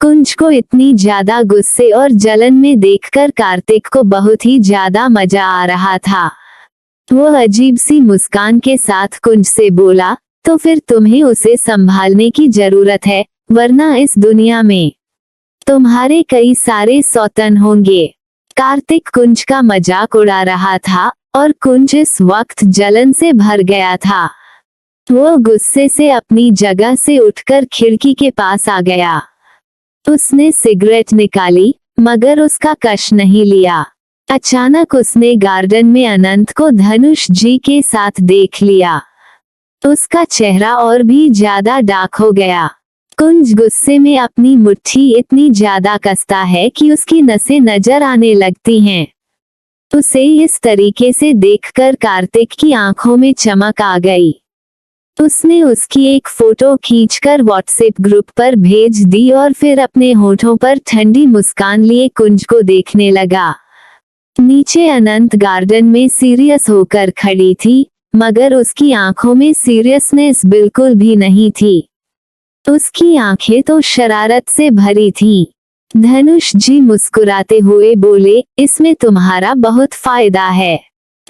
कुंज को इतनी ज्यादा गुस्से और जलन में देखकर कार्तिक को बहुत ही ज्यादा मजा आ रहा था। वो अजीब सी मुस्कान के साथ कुंज से बोला, तो फिर तुम्हें उसे संभालने की जरूरत है, वरना इस दुनिया में तुम्हारे कई सारे सौतन होंगे। कार्तिक कुंज का मजाक उड़ा रहा था और कुंज इस वक्त जलन से भर गया था। वो गुस्से से अपनी जगह से उठकर खिड़की के पास आ गया। उसने सिगरेट निकाली, मगर उसका कश नहीं लिया। अचानक उसने गार्डन में अनंत को धनुष जी के साथ देख लिया। उसका चेहरा और भी ज्यादा डार्क हो गया। कुंज गुस्से में अपनी मुट्ठी इतनी ज्यादा कसता है कि उसकी नसें नजर आने लगती हैं। उसे इस तरीके से देखकर कार्तिक की आंखों में चमक आ गई। उसने उसकी एक फोटो खींचकर व्हाट्सएप ग्रुप पर भेज दी और फिर अपने होठों पर ठंडी मुस्कान लिए कुंज को देखने लगा। नीचे अनंत गार्डन में सीरियस होकर खड़ी थी, मगर उसकी आंखों में सीरियसनेस बिल्कुल भी नहीं थी। उसकी आंखें तो शरारत से भरी थीं। धनुष जी मुस्कुराते हुए बोले, इसमें तुम्हारा बहुत फायदा है।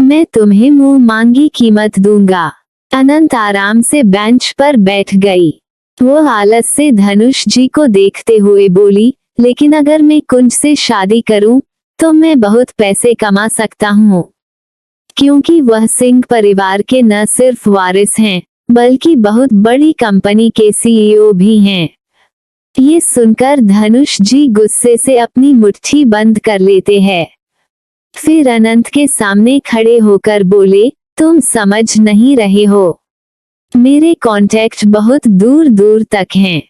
मैं तुम्हें मुंह मांगी कीमत दूंगा। अनंत आराम से बेंच पर बैठ गई। वो आलस से धनुष जी को देखते हुए बोली, लेकिन अगर मैं कुंज से शादी करूं, तो मैं बहुत पैसे कमा सकता हूं। क्योंकि वह सिंह परिवार के न सिर्फ वारिस हैं, बल्कि बहुत बड़ी कंपनी के सीईओ भी हैं। ये सुनकर धनुष जी गुस्से से अपनी मुट्ठी बंद कर लेते हैं। फिर अनंत के सामने खड़े होकर बोले, तुम समझ नहीं रहे हो। मेरे कॉन्टैक्ट बहुत दूर दूर तक हैं।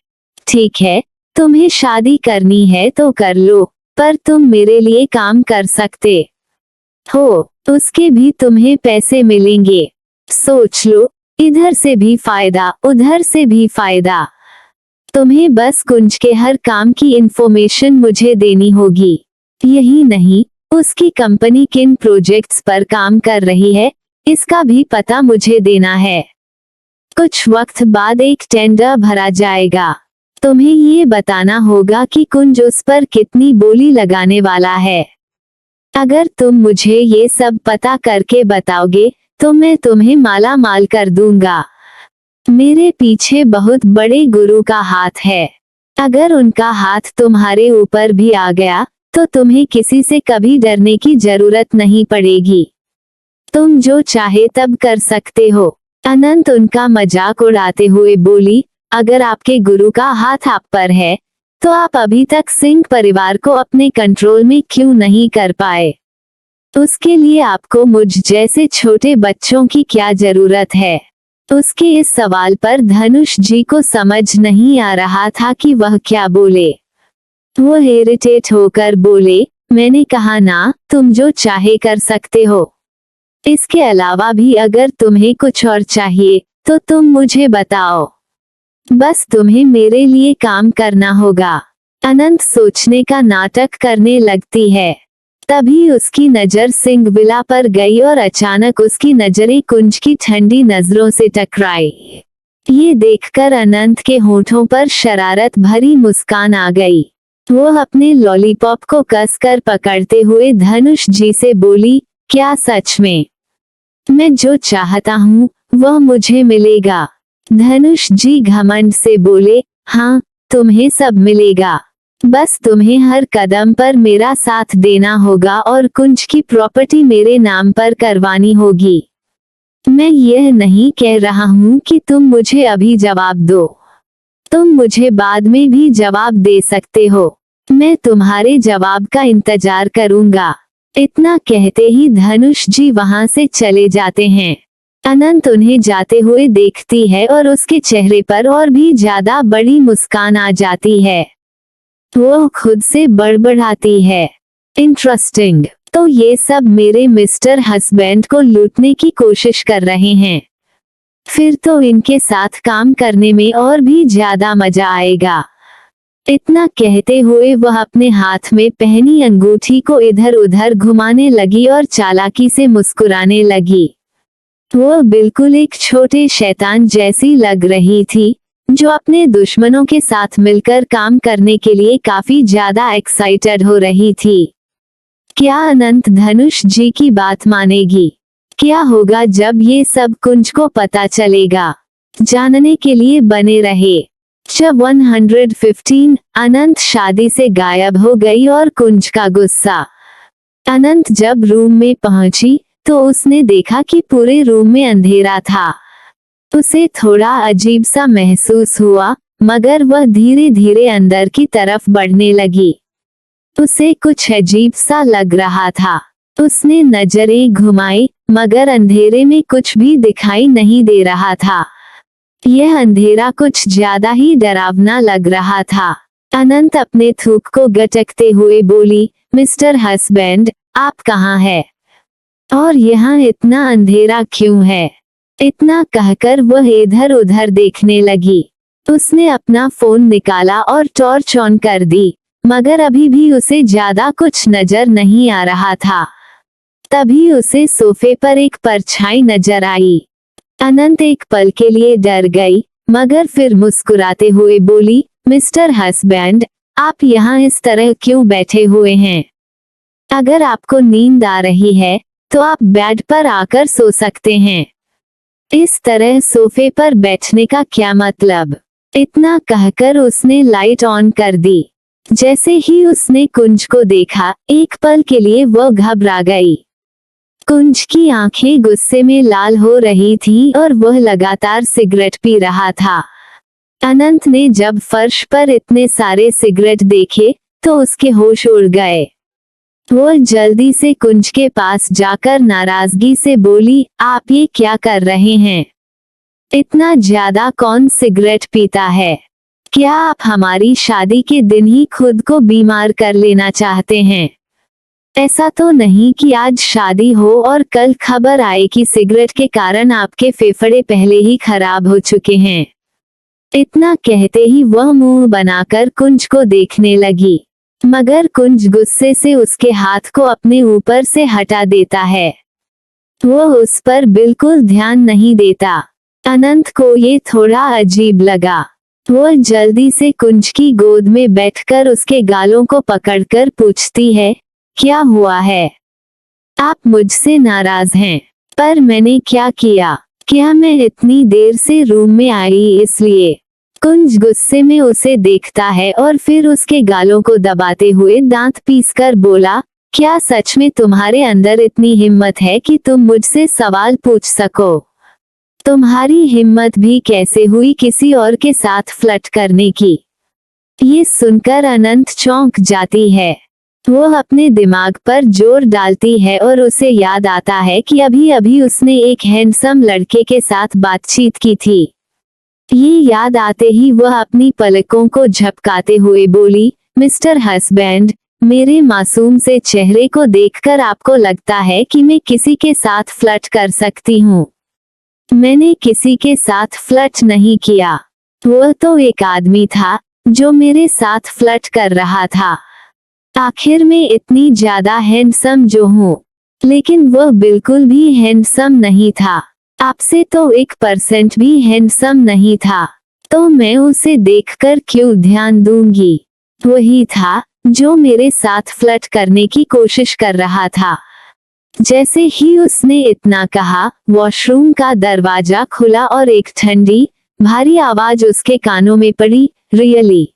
ठीक है, तुम्हें शादी करनी है तो कर लो, पर तुम मेरे लिए काम कर सकते हो, उसके भी तुम्हें पैसे मिलेंगे। सोच लो, इधर से भी फायदा, उधर से भी फायदा। तुम्हें बस कुंज के हर काम की इंफॉर्मेशन मुझे देनी होगी। यही नहीं, उसकी कंपनी किन प्रोजेक्ट्स पर काम कर रही है, इसका भी पता मुझे देना है। कुछ वक्त बाद एक टेंडर भरा जाएगा। तुम्हें ये बताना होगा कि कुंज उस पर कितनी बोली लगाने वाला है। अगर तुम मुझे ये सब पता करके बताओगे, तो मैं तुम्हें माला माल कर दूंगा। मेरे पीछे बहुत बड़े गुरु का हाथ है। अगर उनका हाथ तुम्हारे ऊपर भी आ गया, तो तुम्हें किसी से कभी डरने की जरूरत नहीं पड़ेगी। तुम जो चाहे तब कर सकते हो। अनंत उनका मजाक उड़ाते हुए बोली, अगर आपके गुरु का हाथ आप पर है, तो आप अभी तक सिंह परिवार को अपने कंट्रोल में क्यों नहीं कर पाए? उसके लिए आपको मुझ जैसे छोटे बच्चों की क्या जरूरत है? उसके इस सवाल पर धनुष जी को समझ नहीं आ रहा था कि वह क्या बोले। वो इरिटेट होकर बोले, मैंने कहा ना, तुम जो चाहे कर सकते हो। इसके अलावा भी अगर तुम्हें कुछ और चाहिए, तो तुम मुझे बताओ। बस तुम्हें मेरे लिए काम करना होगा। अनंत सोचने का नाटक करने लगती है। तभी उसकी नजर सिंह विला पर गई और अचानक उसकी नजरें कुंज की ठंडी नजरों से टकराई। ये देखकर अनंत के होठों पर शरारत भरी मुस्कान आ गई। वो अपने लॉलीपॉप को कसकर पकड़ते हुए धनुष जी से बोली, क्या सच में? मैं जो चाहता हूँ वह मुझे मिलेगा। धनुष जी घमंड से बोले, हाँ, तुम्हें सब मिलेगा। बस तुम्हें हर कदम पर मेरा साथ देना होगा और कुंज की प्रॉपर्टी मेरे नाम पर करवानी होगी। मैं यह नहीं कह रहा हूँ कि तुम मुझे अभी जवाब दो। तुम मुझे बाद में भी जवाब दे सकते हो। मैं तुम्हारे जवाब का इंतजार करूंगा। इतना कहते ही धनुष जी वहां से चले जाते हैं। अनंत उन्हें जाते हुए देखती है और उसके चेहरे पर और भी ज्यादा बड़ी मुस्कान आ जाती है। वो खुद से बड़बड़ाती है, इंटरेस्टिंग, तो ये सब मेरे मिस्टर हस्बैंड को लूटने की कोशिश कर रहे हैं। फिर तो इनके साथ काम करने में और भी ज्यादा मजा आएगा। इतना कहते हुए वह अपने हाथ में पहनी अंगूठी को इधर उधर घुमाने लगी और चालाकी से मुस्कुराने लगी। वो बिल्कुल एक छोटे शैतान जैसी लग रही थी, जो अपने दुश्मनों के साथ मिलकर काम करने के लिए काफी ज्यादा एक्साइटेड हो रही थी। क्या अनंत धनुष जी की बात मानेगी? क्या होगा जब ये सब कुंज को पता चलेगा? जानने के लिए बने रहे। जब 115 अनंत शादी से गायब हो गई और कुंज का गुस्सा। अनंत जब रूम में पहुंची तो उसने देखा कि पूरे रूम में अंधेरा था। उसे थोड़ा अजीब सा महसूस हुआ, मगर वह धीरे धीरे अंदर की तरफ बढ़ने लगी। उसे कुछ अजीब सा लग रहा था। उसने नजरें घुमाई, मगर अंधेरे में कुछ भी दिखाई नहीं दे रहा था। यह अंधेरा कुछ ज्यादा ही डरावना लग रहा था। अनंत अपने थूक को गटकते हुए बोली, मिस्टर हस्बैंड, आप कहाँ हैं? और यहाँ इतना अंधेरा क्यों है? इतना कहकर वह इधर उधर देखने लगी। उसने अपना फोन निकाला और टॉर्च ऑन कर दी, मगर अभी भी उसे ज्यादा कुछ नजर नहीं आ रहा था। तभी उसे सोफे पर एक परछाई नजर आई। अनंत एक पल के लिए डर गई, मगर फिर मुस्कुराते हुए बोली, मिस्टर हस्बैंड, आप यहाँ इस तरह क्यों बैठे हुए हैं? अगर आपको नींद आ रही है तो आप बेड पर आकर सो सकते हैं। इस तरह सोफे पर बैठने का क्या मतलब? इतना कहकर उसने लाइट ऑन कर दी। जैसे ही उसने कुंज को देखा, एक पल के लिए वह घबरा गई। कुंज की आंखें गुस्से में लाल हो रही थी और वह लगातार सिगरेट पी रहा था। अनंत ने जब फर्श पर इतने सारे सिगरेट देखे तो उसके होश उड़ गए। वो जल्दी से कुंज के पास जाकर नाराजगी से बोली, आप ये क्या कर रहे हैं? इतना ज्यादा कौन सिगरेट पीता है? क्या आप हमारी शादी के दिन ही खुद को बीमार कर लेना चाहते हैं? ऐसा तो नहीं कि आज शादी हो और कल खबर आए कि सिगरेट के कारण आपके फेफड़े पहले ही खराब हो चुके हैं। इतना कहते ही वह मुंह बनाकर कुंज को देखने लगी, मगर कुंज गुस्से से उसके हाथ को अपने ऊपर से हटा देता है। वो उस पर बिल्कुल ध्यान नहीं देता। अनंत को ये थोड़ा अजीब लगा। वो जल्दी से कुंज की गोद में बैठकर उसके गालों को पकड़कर पूछती है, क्या हुआ है? आप मुझसे नाराज हैं? पर मैंने क्या किया? क्या मैं इतनी देर से रूम में आई इसलिए? कुंज गुस्से में उसे देखता है और फिर उसके गालों को दबाते हुए दांत पीसकर बोला, क्या सच में तुम्हारे अंदर इतनी हिम्मत है कि तुम मुझसे सवाल पूछ सको? तुम्हारी हिम्मत भी कैसे हुई किसी और के साथ फ्लर्ट करने की? ये सुनकर अनंत चौंक जाती है। वो अपने दिमाग पर जोर डालती है और उसे याद आता है कि अभी अभी उसने एक हैंडसम लड़के के साथ बातचीत की थी। ये याद आते ही वह अपनी पलकों को झपकाते हुए बोली, मिस्टर हस्बैंड, मेरे मासूम से चेहरे को देखकर आपको लगता है कि मैं किसी के साथ फ्लर्ट कर सकती हूँ? मैंने किसी के साथ फ्लर्ट नहीं किया। वह तो एक आदमी था जो मेरे साथ फ्लर्ट कर रहा था। आखिर में इतनी ज्यादा हैंडसम जो हूँ, लेकिन वह बिल्कुल भी हैंडसम नहीं था। आपसे तो 1% भी हैंडसम नहीं था, तो मैं उसे देखकर क्यों ध्यान दूंगी? वही था जो मेरे साथ फ्लर्ट करने की कोशिश कर रहा था। जैसे ही उसने इतना कहा, वॉशरूम का दरवाजा खुला और एक ठंडी, भारी आवाज उसके कानों में पड़ी, रियली?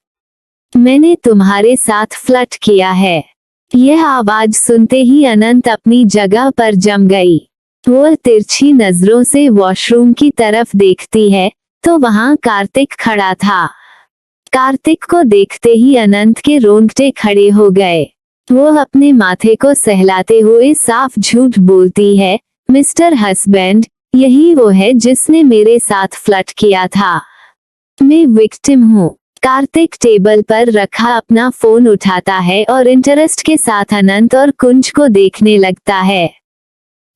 मैंने तुम्हारे साथ फ्लर्ट किया है? यह आवाज सुनते ही अनंत अपनी जगह पर जम गई। वो तिरछी नजरों से वॉशरूम की तरफ देखती है तो वहां कार्तिक खड़ा था। कार्तिक को देखते ही अनंत के रोंगटे खड़े हो गए। वो अपने माथे को सहलाते हुए साफ झूठ बोलती है, मिस्टर हस्बैंड, यही वो है जिसने मेरे साथ फ्लर्ट किया था। मैं विक्टिम हूँ। कार्तिक टेबल पर रखा अपना फोन उठाता है और इंटरेस्ट के साथ अनंत और कुंज को देखने लगता है।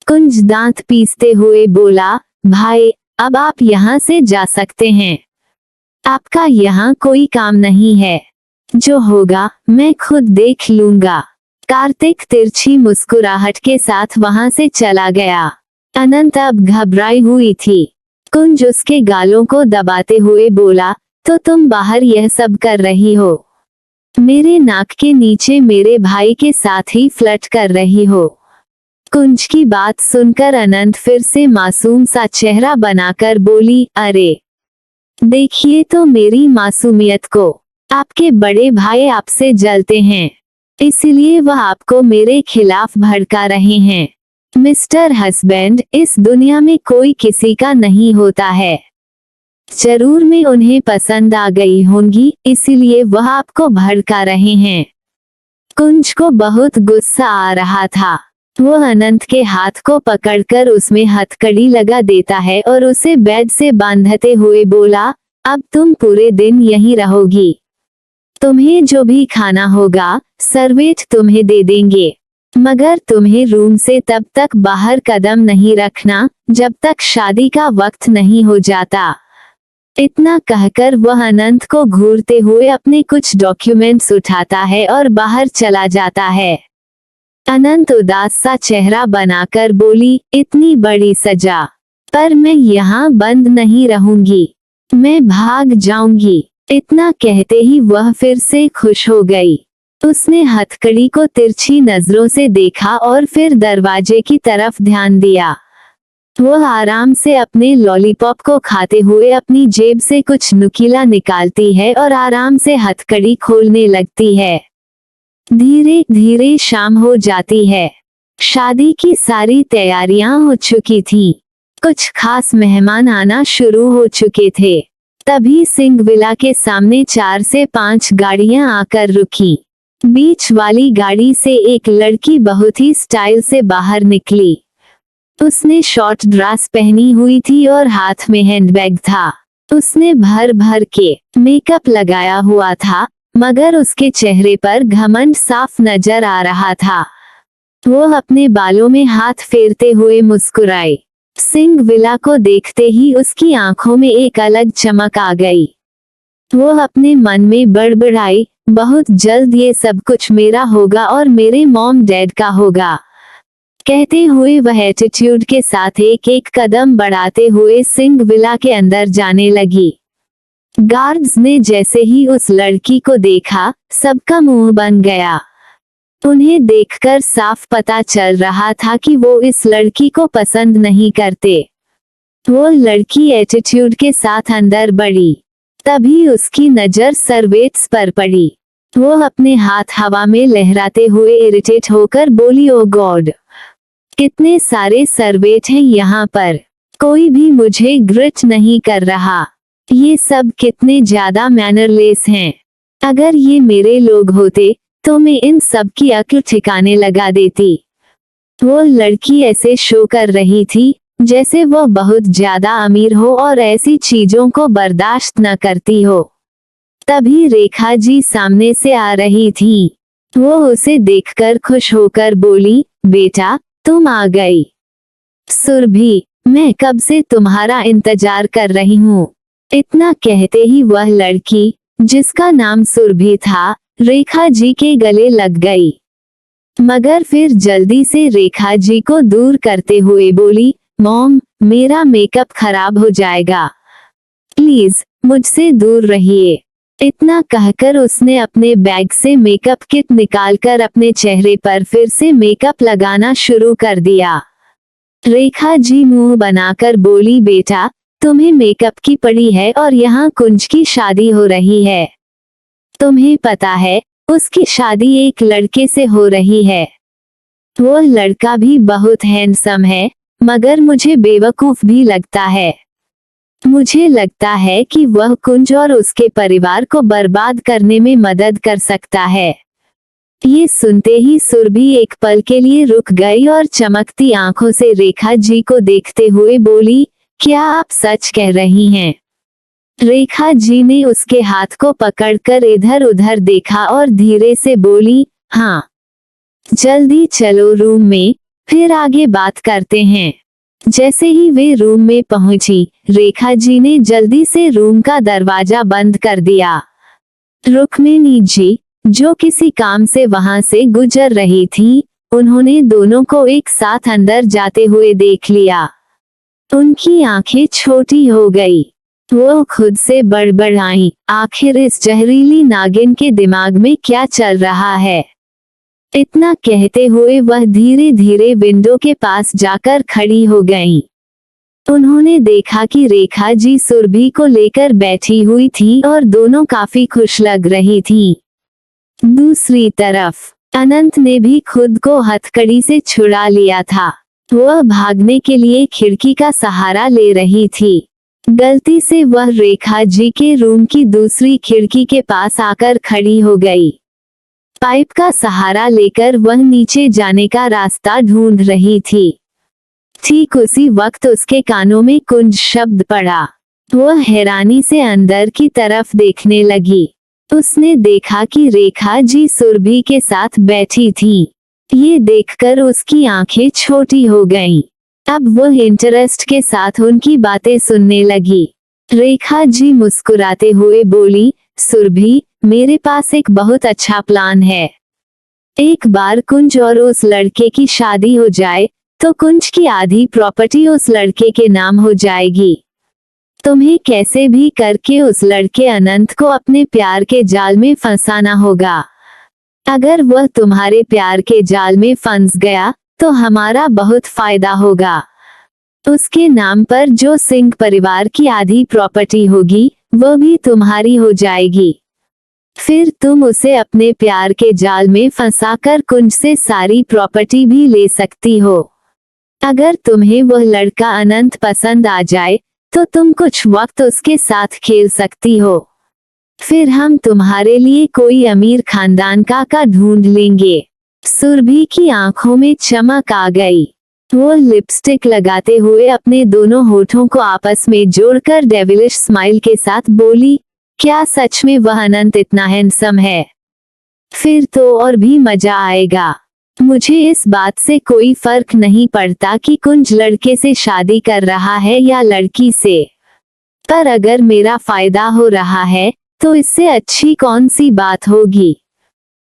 कुंज दांत पीसते हुए बोला, भाई, अब आप यहाँ से जा सकते हैं। आपका यहाँ कोई काम नहीं है। जो होगा मैं खुद देख लूंगा। कार्तिक तिरछी मुस्कुराहट के साथ वहां से चला गया। अनंत अब घबराई हुई थी। कुंज उसके गालों को दबाते हुए बोला, तो तुम बाहर यह सब कर रही हो? मेरे नाक के नीचे मेरे भाई के साथ ही फ्लर्ट कर रही हो? कुंज की बात सुनकर अनंत फिर से मासूम सा चेहरा बनाकर बोली, अरे देखिए तो मेरी मासूमियत को। आपके बड़े भाई आपसे जलते हैं, इसलिए वह आपको मेरे खिलाफ भड़का रहे हैं। मिस्टर हस्बैंड, इस दुनिया में कोई किसी का नहीं होता है। जरूर मैं उन्हें पसंद आ गई होंगी, इसीलिए वह आपको भड़का रहे हैं। कुंज को बहुत गुस्सा आ रहा था। वो अनंत के हाथ को पकड़कर उसमें हथकड़ी लगा देता है और उसे बेड से बांधते हुए बोला, अब तुम पूरे दिन यहीं रहोगी। तुम्हें जो भी खाना होगा सर्वेंट तुम्हें दे देंगे, मगर तुम्हें रूम से तब तक बाहर कदम नहीं रखना जब तक शादी का वक्त नहीं हो जाता। इतना कहकर वह अनंत को घूरते हुए अपने कुछ डॉक्यूमेंट्स उठाता है और बाहर चला जाता है। अनंत उदास सा चेहरा बनाकर बोली, इतनी बड़ी सजा, पर मैं यहाँ बंद नहीं रहूंगी, मैं भाग जाऊंगी। इतना कहते ही वह फिर से खुश हो गई। उसने हथकड़ी को तिरछी नजरों से देखा और फिर दरवाजे की तरफ ध्यान दिया। वह आराम से अपने लॉलीपॉप को खाते हुए अपनी जेब से कुछ नुकीला निकालती है और आराम से हथकड़ी खोलने लगती है। धीरे धीरे शाम हो जाती है। शादी की सारी तैयारियां हो चुकी थीं। कुछ खास मेहमान आना शुरू हो चुके थे। तभी सिंह विला के सामने 4 से 5 गाड़ियां आकर रुकी। बीच वाली गाड़ी से एक लड़की बहुत ही स्टाइल से बाहर निकली। उसने शॉर्ट ड्रेस पहनी हुई थी और हाथ में हैंडबैग था। उसने भर भर के मेकअप लगाया हुआ था, मगर उसके चेहरे पर घमंड साफ नजर आ रहा था। वो अपने बालों में हाथ फेरते हुए मुस्कुराई। सिंह विला को देखते ही उसकी आंखों में एक अलग चमक आ गई। वो अपने मन में बड़बड़ाई, बहुत जल्द ये सब कुछ मेरा होगा और मेरे मॉम डैड का होगा। कहते हुए वह एटीट्यूड के साथ एक एक कदम बढ़ाते हुए सिंह विला के अंदर जाने लगी। गार्ड्स ने जैसे ही उस लड़की को देखा, सबका मुंह बन गया। उन्हें देखकर साफ पता चल रहा था कि वो इस लड़की को पसंद नहीं करते। वो लड़की एटीट्यूड के साथ अंदर बढ़ी। तभी उसकी नजर सर्वेंट्स पर पड़ी। वो अपने हाथ हवा में लहराते हुए इरिटेट होकर बोली, ओ गॉड, कितने सारे सर्वेंट हैं यहाँ पर, कोई भी मुझे ग्रिट नहीं कर रहा। ये सब कितने ज्यादा मैनरलेस हैं। अगर ये मेरे लोग होते तो मैं इन सब की अक्ल ठिकाने लगा देती। वो लड़की ऐसे शो कर रही थी जैसे वो बहुत ज्यादा अमीर हो और ऐसी चीजों को बर्दाश्त न करती हो। तभी रेखा जी सामने से आ रही थी। वो उसे देखकर खुश होकर बोली, बेटा तुम आ गई। सुरभि, मैं कब से तुम्हारा इंतजार कर रही हूँ। इतना कहते ही वह लड़की, जिसका नाम सुरभि था, रेखा जी के गले लग गई। मगर फिर जल्दी से रेखा जी को दूर करते हुए बोली, मॉम, मेरा मेकअप खराब हो जाएगा, प्लीज मुझसे दूर रहिए। इतना कहकर उसने अपने बैग से मेकअप किट निकालकर अपने चेहरे पर फिर से मेकअप लगाना शुरू कर दिया। रेखा जी मुंह बनाकर बोली, बेटा तुम्हें मेकअप की पड़ी है और यहाँ कुंज की शादी हो रही है। तुम्हें पता है उसकी शादी एक लड़के से हो रही है। वो लड़का भी बहुत हैंडसम है, मगर मुझे बेवकूफ भी लगता है। मुझे लगता है कि वह कुंज और उसके परिवार को बर्बाद करने में मदद कर सकता है। ये सुनते ही सुरभि एक पल के लिए रुक गई और चमकती आंखों से रेखा जी को देखते हुए बोली, क्या आप सच कह रही हैं? रेखा जी ने उसके हाथ को पकड़कर इधर उधर देखा और धीरे से बोली, हाँ। जल्दी चलो रूम में, फिर आगे बात करते हैं। जैसे ही वे रूम में पहुंची, रेखा जी ने जल्दी से रूम का दरवाजा बंद कर दिया। रुक्मिणी जी, जो किसी काम से वहां से गुजर रही थी, उन्होंने दोनों को एक साथ अंदर जाते हुए देख लिया। उनकी आंखें छोटी हो गई। वो खुद से बड़बड़ाई, आखिर इस जहरीली नागिन के दिमाग में क्या चल रहा है। इतना कहते हुए वह धीरे धीरे विंडो के पास जाकर खड़ी हो गईं। उन्होंने देखा कि रेखा जी सुरभि को लेकर बैठी हुई थी और दोनों काफी खुश लग रही थीं। दूसरी तरफ अनंत ने भी खुद को हथकड़ी से छुड़ा लिया था। वह भागने के लिए खिड़की का सहारा ले रही थी। गलती से वह रेखा जी के रूम की दूसरी खिड़की के पास आकर खड़ी हो गई। पाइप का सहारा लेकर वह नीचे जाने का रास्ता ढूंढ रही थी। ठीक उसी वक्त उसके कानों में कुंज शब्द पड़ा। वह हैरानी से अंदर की तरफ देखने लगी। उसने देखा कि रेखा जी सुरभि के साथ बैठी थीं। ये देखकर उसकी आंखें छोटी हो गईं। अब वह इंटरेस्ट के साथ उनकी बातें सुनने लगी। रेखा जी मुस्कुराते हुए बोली, सुरभि, मेरे पास एक बहुत अच्छा प्लान है। एक बार कुंज और उस लड़के की शादी हो जाए तो कुंज की आधी प्रॉपर्टी उस लड़के के नाम हो जाएगी। तुम्हें कैसे भी करके उस लड़के अनंत को अपने प्यार के जाल में फंसाना होगा। अगर वह तुम्हारे प्यार के जाल में फंस गया तो हमारा बहुत फायदा होगा। उसके नाम पर जो सिंह परिवार की आधी प्रॉपर्टी होगी वह भी तुम्हारी हो जाएगी। फिर तुम उसे अपने प्यार के जाल में फंसाकर कुंज से सारी प्रॉपर्टी भी ले सकती हो। अगर तुम्हें वह लड़का अनंत पसंद आ जाए तो तुम कुछ वक्त उसके साथ खेल सकती हो। फिर हम तुम्हारे लिए कोई अमीर खानदान का ढूंढ लेंगे। सुरभि की आंखों में चमक आ गई। वो लिपस्टिक लगाते हुए अपने दोनों होठों को आपस में जोड़कर डेविलिश स्माइल के साथ बोली, क्या सच में वह अनंत इतना हैंडसम है? फिर तो और भी मजा आएगा। मुझे इस बात से कोई फर्क नहीं पड़ता कि कुंज लड़के से शादी कर रहा है या लड़की से, पर अगर मेरा फायदा हो रहा है तो इससे अच्छी कौन सी बात होगी।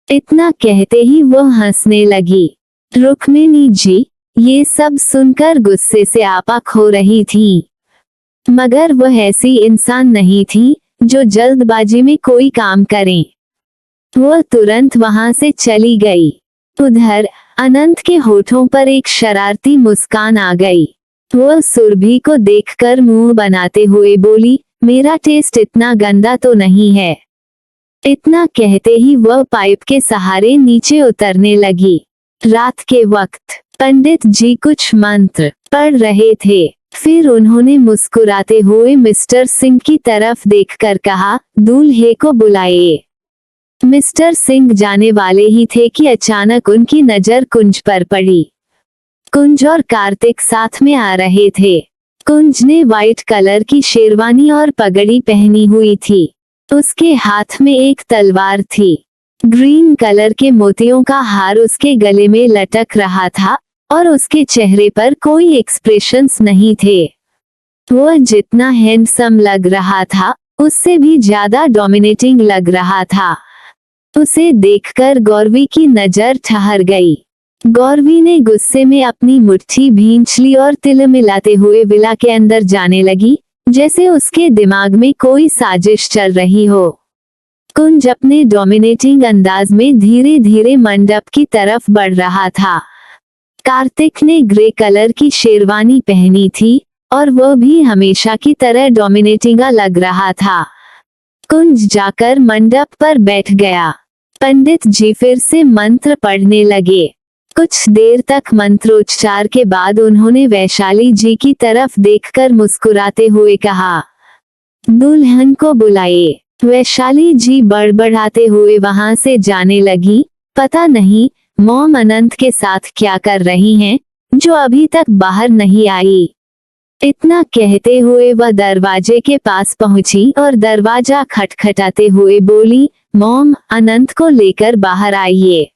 इतना कहते ही वह हंसने लगी। रुक्मिणी जी ये सब सुनकर गुस्से से आपा खो रही थी, मगर वह ऐसी इंसान नहीं थी जो जल्दबाजी में कोई काम करे। वह तुरंत वहां से चली गई। उधर अनंत के होठों पर एक शरारती मुस्कान आ गई। वह सुरभि को देखकर मुंह बनाते हुए बोली, मेरा टेस्ट इतना गंदा तो नहीं है। इतना कहते ही वह पाइप के सहारे नीचे उतरने लगी। रात के वक्त पंडित जी कुछ मंत्र पढ़ रहे थे। फिर उन्होंने मुस्कुराते हुए मिस्टर सिंह की तरफ देखकर कहा, दूल्हे को बुलाइए। मिस्टर सिंह जाने वाले ही थे कि अचानक उनकी नजर कुंज पर पड़ी। कुंज और कार्तिक साथ में आ रहे थे। कुंज ने व्हाइट कलर की शेरवानी और पगड़ी पहनी हुई थी। उसके हाथ में एक तलवार थी। ग्रीन कलर के मोतियों का हार उसके गले में लटक रहा था और उसके चेहरे पर कोई एक्सप्रेशंस नहीं थे। वह जितना हैंडसम लग रहा था उससे भी ज्यादा डोमिनेटिंग लग रहा था। उसे देखकर गौरवी की नजर ठहर गई। गौरवी ने गुस्से में अपनी मुट्ठी भींच ली और तिल मिलाते हुए विला के अंदर जाने लगी, जैसे उसके दिमाग में कोई साजिश चल रही हो। कुंज अपने डोमिनेटिंग अंदाज में धीरे धीरे मंडप की तरफ बढ़ रहा था। कार्तिक ने ग्रे कलर की शेरवानी पहनी थी और वह भी हमेशा की तरह डोमिनेटिंग लग रहा था। कुंज जाकर मंडप पर बैठ गया। पंडित जी फिर से मंत्र पढ़ने लगे। कुछ देर तक मंत्रोच्चार के बाद उन्होंने वैशाली जी की तरफ देखकर मुस्कुराते हुए कहा, दुल्हन को बुलाइए। वैशाली जी बड़बड़ाते हुए वहां से जाने लगी। पता नहीं मॉम अनंत के साथ क्या कर रही हैं, जो अभी तक बाहर नहीं आई। इतना कहते हुए वह दरवाजे के पास पहुंची और दरवाजा खटखटाते हुए बोली, मॉम, अनंत को लेकर बाहर आइए।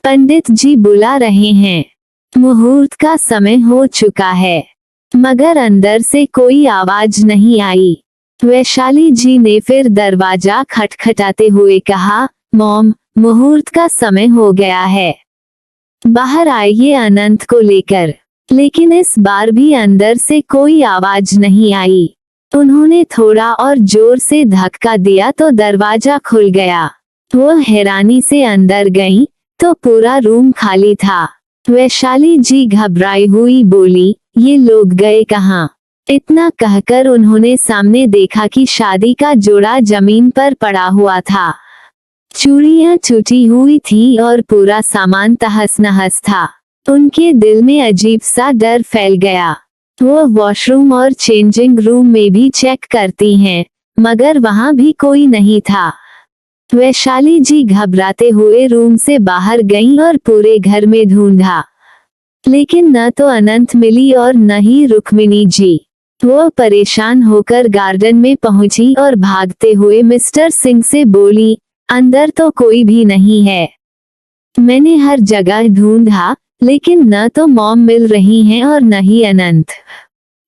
पंडित जी बुला रहे हैं। मुहूर्त का समय हो चुका है। मगर अंदर से कोई आवाज नहीं आई। वैशाली जी ने फिर दरवाजा खटखटाते हुए कहा, मॉम, मुहूर्त का समय हो गया है, बाहर आइए अनंत को लेकर। लेकिन इस बार भी अंदर से कोई आवाज नहीं आई। उन्होंने थोड़ा और जोर से धक्का दिया तो दरवाजा खुल गया। वो हैरानी से अंदर गईं, तो पूरा रूम खाली था। वैशाली जी घबराई हुई बोली, ये लोग गए कहाँ? इतना कहकर उन्होंने सामने देखा कि शादी का जोड़ा जमीन पर पड़ा हुआ था। चूड़ियां टूटी हुई थी और पूरा सामान तहस नहस था। उनके दिल में अजीब सा डर फैल गया। वो वॉशरूम और चेंजिंग रूम में भी चेक करती हैं, मगर वहां भी कोई नहीं था। वैशाली जी घबराते हुए रूम से बाहर गईं और पूरे घर में ढूंढा, लेकिन न तो अनंत मिली और न ही रुक्मिणी जी। वो परेशान होकर गार्डन में पहुंची और भागते हुए मिस्टर सिंह से बोली, अंदर तो कोई भी नहीं है। मैंने हर जगह ढूंढा, लेकिन न तो मॉम मिल रही हैं और न ही अनंत।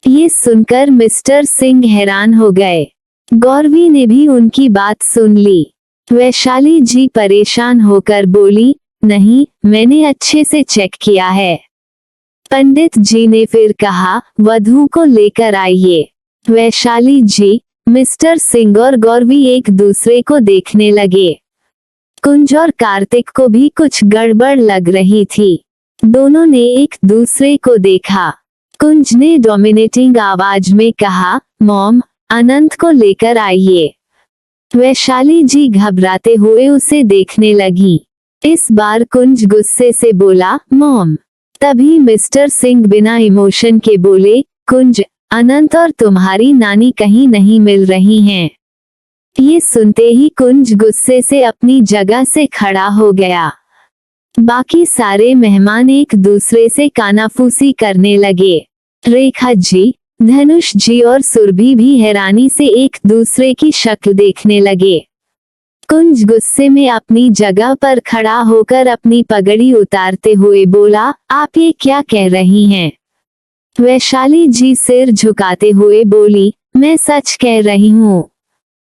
ये सुनकर मिस्टर सिंह हैरान हो गए। गौरवी ने भी उनकी बात सुन ली। वैशाली जी परेशान होकर बोली, नहीं, मैंने अच्छे से चेक किया है। पंडित जी ने फिर कहा, वधू को लेकर आइए। वैशाली जी, मिस्टर सिंह और गौरवी एक दूसरे को देखने लगे। कुंज और कार्तिक को भी कुछ गड़बड़ लग रही थी। दोनों ने एक दूसरे को देखा। कुंज ने डोमिनेटिंग आवाज में कहा, मॉम, अनंत को लेकर आइए। वैशाली जी घबराते हुए उसे देखने लगी। इस बार कुंज गुस्से से बोला, मॉम। तभी मिस्टर सिंह बिना इमोशन के बोले, कुंज, अनंत और तुम्हारी नानी कहीं नहीं मिल रही हैं। ये सुनते ही कुंज गुस्से से अपनी जगह से खड़ा हो गया। बाकी सारे मेहमान एक दूसरे से कानाफूसी करने लगे। रेखा जी, धनुष जी और सुरभि भी हैरानी से एक दूसरे की शक्ल देखने लगे। कुंज गुस्से में अपनी जगह पर खड़ा होकर अपनी पगड़ी उतारते हुए बोला, आप ये क्या कह रही हैं? वैशाली जी सिर झुकाते हुए बोली, मैं सच कह रही हूँ।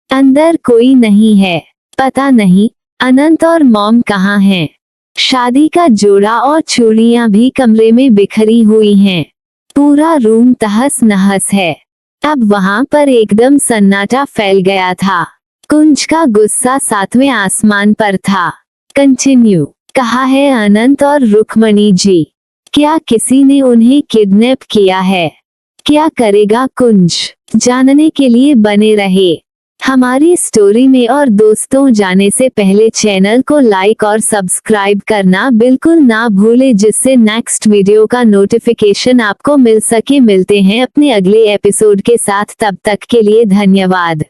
अंदर कोई नहीं है। पता नहीं अनंत और मॉम कहाँ हैं। शादी का जोड़ा और चूड़ियां भी कमरे में बिखरी हुई हैं। पूरा रूम तहस नहस है। अब वहां पर एकदम सन्नाटा फैल गया था। कुंज का गुस्सा 7वें आसमान पर था। कंटिन्यू। कहा है अनंत और रुक्मणी जी। क्या किसी ने उन्हें किडनैप किया है? क्या करेगा कुंज? जानने के लिए बने रहे हमारी स्टोरी में। और दोस्तों, जाने से पहले चैनल को लाइक और सब्सक्राइब करना बिल्कुल ना भूले, जिससे नेक्स्ट वीडियो का नोटिफिकेशन आपको मिल सके। मिलते हैं अपने अगले एपिसोड के साथ, तब तक के लिए धन्यवाद।